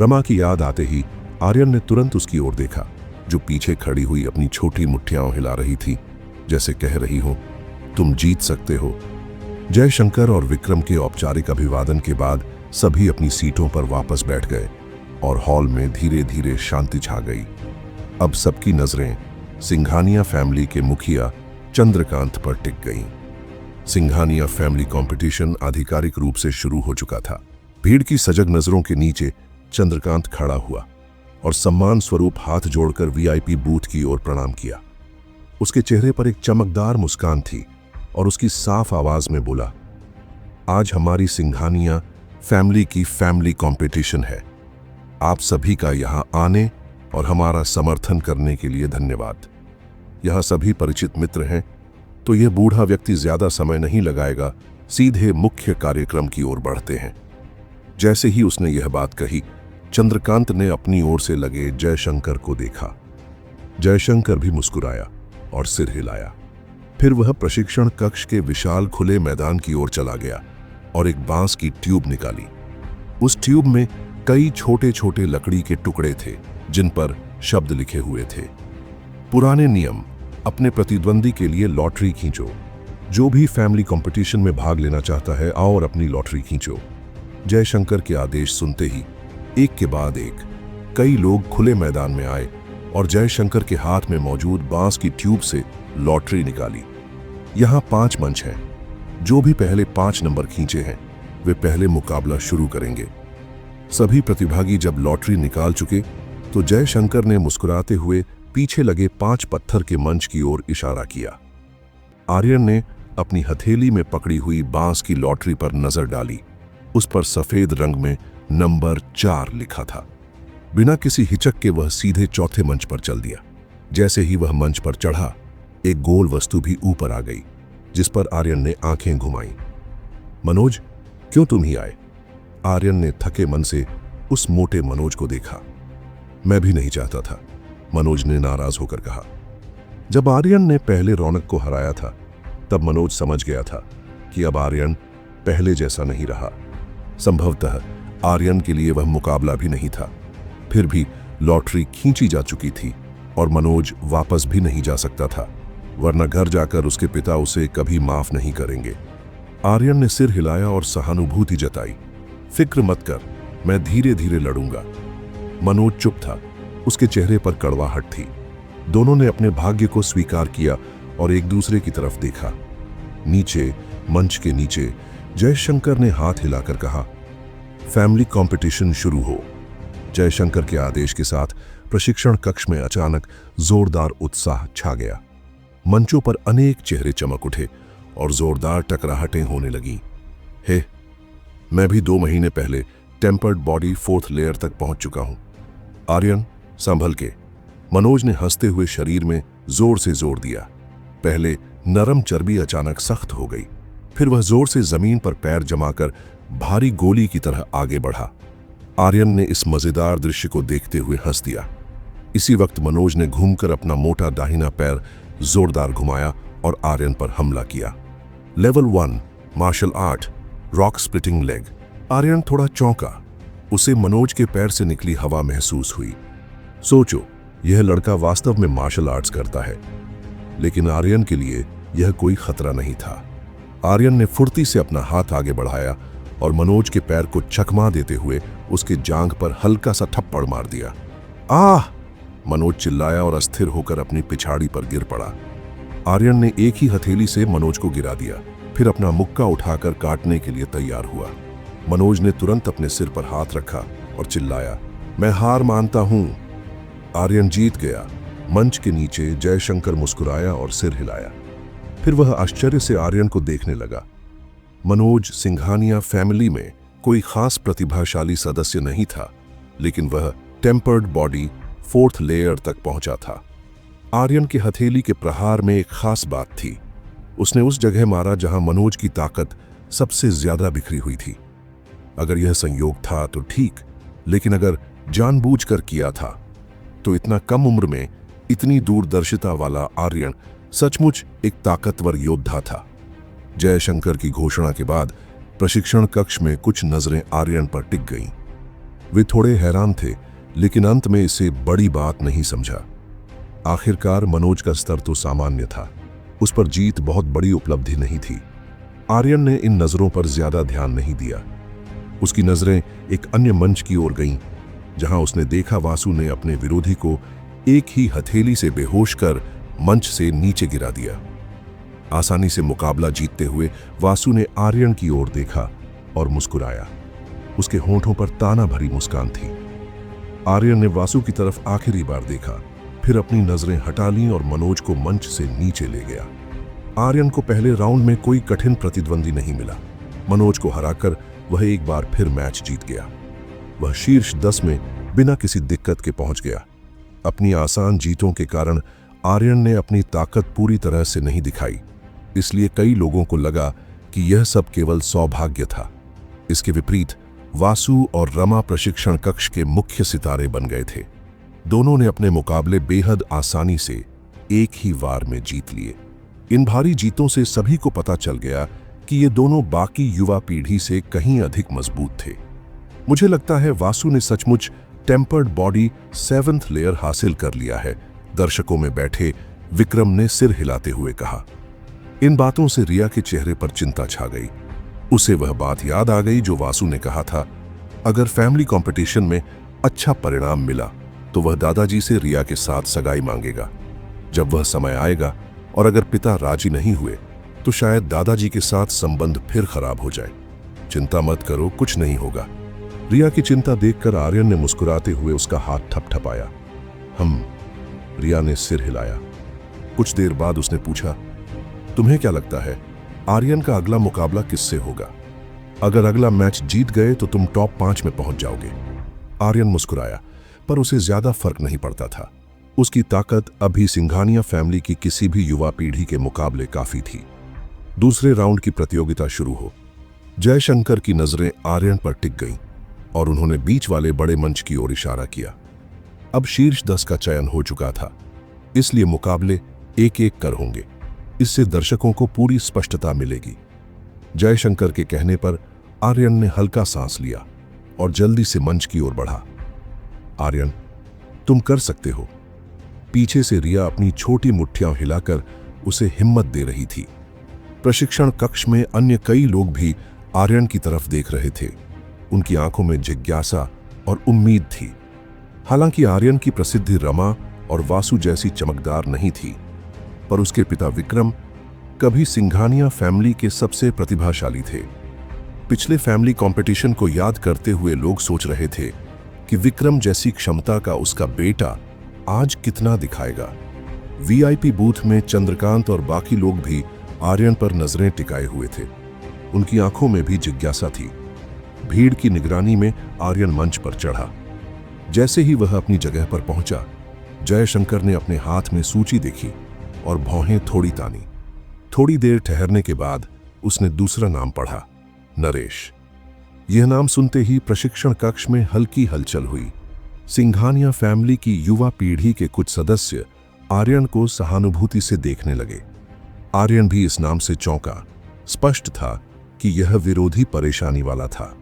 रमा की याद आते ही आर्यन ने तुरंत उसकी ओर देखा, जो पीछे खड़ी हुई अपनी छोटी मुट्ठियां हिला रही थी, जैसे कह रही हो, तुम जीत सकते हो। जयशंकर और विक्रम के औपचारिक अभिवादन के बाद सभी अपनी सीटों पर वापस बैठ गए और हॉल में धीरे धीरे शांति छा गई। अब सबकी नजरें सिंघानिया फैमिली के मुखिया चंद्रकांत पर टिक गईं। सिंघानिया फैमिली कंपटीशन आधिकारिक रूप से शुरू हो चुका था। भीड़ की सजग नजरों के नीचे चंद्रकांत खड़ा हुआ और सम्मान स्वरूप हाथ जोड़कर वीआईपी बूथ की ओर प्रणाम किया। उसके चेहरे पर एक चमकदार मुस्कान थी और उसकी साफ आवाज में बोला, आज हमारी सिंघानिया फैमिली की फैमिली कंपटीशन है। आप सभी का यहां आने और हमारा समर्थन करने के लिए धन्यवाद। यहां सभी परिचित मित्र हैं, तो यह बूढ़ा व्यक्ति ज्यादा समय नहीं लगाएगा, सीधे मुख्य कार्यक्रम की ओर बढ़ते हैं। जैसे ही उसने यह बात कही, चंद्रकांत ने अपनी ओर से लगे जयशंकर को देखा। जयशंकर भी मुस्कुराया और सिर हिलाया। फिर वह प्रशिक्षण कक्ष के विशाल खुले मैदान की ओर चला गया और एक बांस की ट्यूब निकाली। उस ट्यूब में कई छोटे छोटे लकड़ी के टुकड़े थे, जिन पर शब्द लिखे हुए थे। पुराने नियम, अपने प्रतिद्वंदी के लिए लॉटरी खींचो। जो भी फैमिली कंपटीशन में भाग लेना चाहता है, आओ और अपनी लॉटरी खींचो। जयशंकर के आदेश सुनते ही एक के बाद एक कई लोग खुले मैदान में आए और जयशंकर के हाथ में मौजूद बांस की ट्यूब से लॉटरी निकाली। यहाँ 5 मंच हैं। जो भी पहले 5 नंबर खींचे हैं वे पहले मुकाबला शुरू करेंगे। सभी प्रतिभागी जब लॉटरी निकाल चुके तो जयशंकर ने मुस्कुराते हुए पीछे लगे 5 पत्थर के मंच की ओर इशारा किया। आर्यन ने अपनी हथेली में पकड़ी हुई बांस की लॉटरी पर नजर डाली। उस पर सफेद रंग में नंबर 4 लिखा था। बिना किसी हिचक के वह सीधे चौथे मंच पर चल दिया। जैसे ही वह मंच पर चढ़ा, एक गोल वस्तु भी ऊपर आ गई, जिस पर आर्यन ने आंखें घुमाई। मनोज, क्यों तुम ही आए? आर्यन ने थके मन से उस मोटे मनोज को देखा। मैं भी नहीं चाहता था, मनोज ने नाराज होकर कहा। जब आर्यन ने पहले रौनक को हराया था, तब मनोज समझ गया था कि अब आर्यन पहले जैसा नहीं रहा। संभवतः आर्यन के लिए वह मुकाबला भी नहीं था। फिर भी लॉटरी खींची जा चुकी थी और मनोज वापस भी नहीं जा सकता था, वरना घर जाकर उसके पिता उसे कभी माफ नहीं करेंगे। आर्यन ने सिर हिलाया और सहानुभूति जताई। फिक्र मत कर, मैं धीरे धीरे लड़ूंगा। मनोज चुप था, उसके चेहरे पर कड़वाहट थी। दोनों ने अपने भाग्य को स्वीकार किया और एक दूसरे की तरफ देखा। नीचे, मंच के नीचे, जयशंकर ने हाथ हिलाकर कहा, फैमिली कंपटीशन शुरू हो। जयशंकर के आदेश के साथ प्रशिक्षण कक्ष में अचानक जोरदार उत्साह छा गया। मंचों पर अनेक चेहरे चमक उठे और जोरदार टकराहटें होने लगीं। हे, मैं भी 2 महीने पहले टेम्पर्ड बॉडी 4th लेयर तक पहुंच चुका हूं। आर्यन, संभल के। मनोज ने हंसते हुए शरीर में जोर से जोर दिया। पहले नरम चर्बी अचानक सख्त हो गई, फिर वह जोर से जमीन पर पैर जमाकर भारी गोली की तरह आगे बढ़ा। आर्यन ने इस मजेदार दृश्य को देखते हुए हंस दिया। इसी वक्त मनोज ने घूमकर अपना मोटा दाहिना पैर जोरदार घुमाया और आर्यन पर हमला किया। Level 1 martial art, rock splitting leg. Aryan थोड़ा चौंका। उसे मनोज के पैर से निकली हवा महसूस हुई। सोचो, यह लड़का वास्तव में मार्शल आर्ट्स करता है, लेकिन आर्यन के लिए यह कोई खतरा नहीं था। आर्यन ने फुर्ती से अपना हाथ आगे बढ़ाया और मनोज के पैर को चकमा देते हुए उसके जांघ पर हल्का सा थप्पड़ मार दिया। आह! मनोज चिल्लाया और अस्थिर होकर अपनी पिछाड़ी पर गिर पड़ा। आर्यन ने एक ही हथेली से मनोज को गिरा दिया, फिर अपना मुक्का उठाकर काटने के लिए तैयार हुआ। मनोज ने तुरंत अपने सिर पर हाथ रखा और चिल्लाया, मैं हार मानता हूं। आर्यन जीत गया। मंच के नीचे जयशंकर मुस्कुराया और सिर हिलाया। फिर वह आश्चर्य से आर्यन को देखने लगा। मनोज सिंघानिया फैमिली में कोई खास प्रतिभाशाली सदस्य नहीं था, लेकिन वह टेम्पर्ड बॉडी 4th लेयर तक पहुंचा था। आर्यन के हथेली के प्रहार में एक खास बात थी। उसने उस जगह मारा जहां मनोज की ताकत सबसे ज्यादा बिखरी हुई थी। अगर यह संयोग था तो ठीक, लेकिन अगर जानबूझकर किया था तो इतना कम उम्र में इतनी दूरदर्शिता वाला आर्यन सचमुच एक ताकतवर योद्धा था। जयशंकर की घोषणा के बाद प्रशिक्षण कक्ष में कुछ नजरें आर्यन पर टिक गईं। वे थोड़े हैरान थे, लेकिन अंत में इसे बड़ी बात नहीं समझा। आखिरकार मनोज का स्तर तो सामान्य था, उस पर जीत बहुत बड़ी उपलब्धि नहीं थी। आर्यन ने इन नजरों पर ज्यादा ध्यान नहीं दिया। उसकी नजरें एक अन्य मंच की ओर गईं, जहां उसने देखा वासु ने अपने विरोधी को एक ही हथेली से बेहोश कर मंच से नीचे गिरा दिया। आसानी से मुकाबला जीतते हुए वासु ने आर्यन की ओर देखा और मुस्कुराया। उसके होंठों पर ताना भरी मुस्कान थी। आर्यन ने वासु की तरफ आखिरी बार देखा, फिर अपनी नजरें हटा लीं और मनोज को मंच से नीचे ले गया। आर्यन को पहले राउंड में कोई कठिन प्रतिद्वंदी नहीं मिला। मनोज को हराकर वह एक बार फिर मैच जीत गया। वह शीर्ष 10 में बिना किसी दिक्कत के पहुंच गया। अपनी आसान जीतों के कारण आर्यन ने अपनी ताकत पूरी तरह से नहीं दिखाई, इसलिए कई लोगों को लगा कि यह सब केवल सौभाग्य था। इसके विपरीत वासु और रमा प्रशिक्षण कक्ष के मुख्य सितारे बन गए थे। दोनों ने अपने मुकाबले बेहद आसानी से एक ही वार में जीत लिए। इन भारी जीतों से सभी को पता चल गया कि ये दोनों बाकी युवा पीढ़ी से कहीं अधिक मजबूत थे। मुझे लगता है वासु ने सचमुच टेम्पर्ड बॉडी 7th लेयर हासिल कर लिया है, दर्शकों में बैठे विक्रम ने सिर हिलाते हुए कहा। इन बातों से रिया के चेहरे पर चिंता छा गई। उसे वह बात याद आ गई जो वासु ने कहा था, अगर फैमिली कंपटीशन में अच्छा परिणाम मिला तो वह दादाजी से रिया के साथ सगाई मांगेगा। जब वह समय आएगा और अगर पिता राजी नहीं हुए तो शायद दादाजी के साथ संबंध फिर खराब हो जाए। चिंता मत करो, कुछ नहीं होगा। रिया की चिंता देखकर आर्यन ने मुस्कुराते हुए उसका हाथ ठपठपाया। रिया ने सिर हिलाया। कुछ देर बाद उसने पूछा, तुम्हें क्या लगता है आर्यन का अगला मुकाबला किससे होगा? अगर अगला मैच जीत गए तो तुम टॉप 5 में पहुंच जाओगे। आर्यन मुस्कुराया, पर उसे ज्यादा फर्क नहीं पड़ता था। उसकी ताकत अभी सिंघानिया फैमिली की किसी भी युवा पीढ़ी के मुकाबले काफी थी। दूसरे राउंड की प्रतियोगिता शुरू हो। जयशंकर की नजरें आर्यन पर टिक गईं और उन्होंने बीच वाले बड़े मंच की ओर इशारा किया। अब शीर्ष 10 का चयन हो चुका था, इसलिए मुकाबले एक एक कर होंगे। इससे दर्शकों को पूरी स्पष्टता मिलेगी। जयशंकर के कहने पर आर्यन ने हल्का सांस लिया और जल्दी से मंच की ओर बढ़ा। आर्यन, तुम कर सकते हो। पीछे से रिया अपनी छोटी मुट्ठियां हिलाकर उसे हिम्मत दे रही थी। प्रशिक्षण कक्ष में अन्य कई लोग भी आर्यन की तरफ देख रहे थे। उनकी आंखों में जिज्ञासा और उम्मीद थी। हालांकि आर्यन की प्रसिद्धि रमा और वासु जैसी चमकदार नहीं थी, पर उसके पिता विक्रम कभी सिंघानिया फैमिली के सबसे प्रतिभाशाली थे। पिछले फैमिली कंपटीशन को याद करते हुए लोग सोच रहे थे कि विक्रम जैसी क्षमता का उसका बेटा आज कितना दिखाएगा। वीआईपी बूथ में चंद्रकांत और बाकी लोग भी आर्यन पर नजरें टिकाए हुए थे। उनकी आंखों में भी जिज्ञासा थी। भीड़ की निगरानी में आर्यन मंच पर चढ़ा। जैसे ही वह अपनी जगह पर पहुंचा, जयशंकर ने अपने हाथ में सूची देखी और भौहें थोड़ी तानी। थोड़ी देर ठहरने के बाद उसने दूसरा नाम पढ़ा, नरेश। यह नाम सुनते ही प्रशिक्षण कक्ष में हल्की हलचल हुई। सिंघानिया फैमिली की युवा पीढ़ी के कुछ सदस्य आर्यन को सहानुभूति से देखने लगे। आर्यन भी इस नाम से चौंका। स्पष्ट था कि यह विरोधी परेशानी वाला था।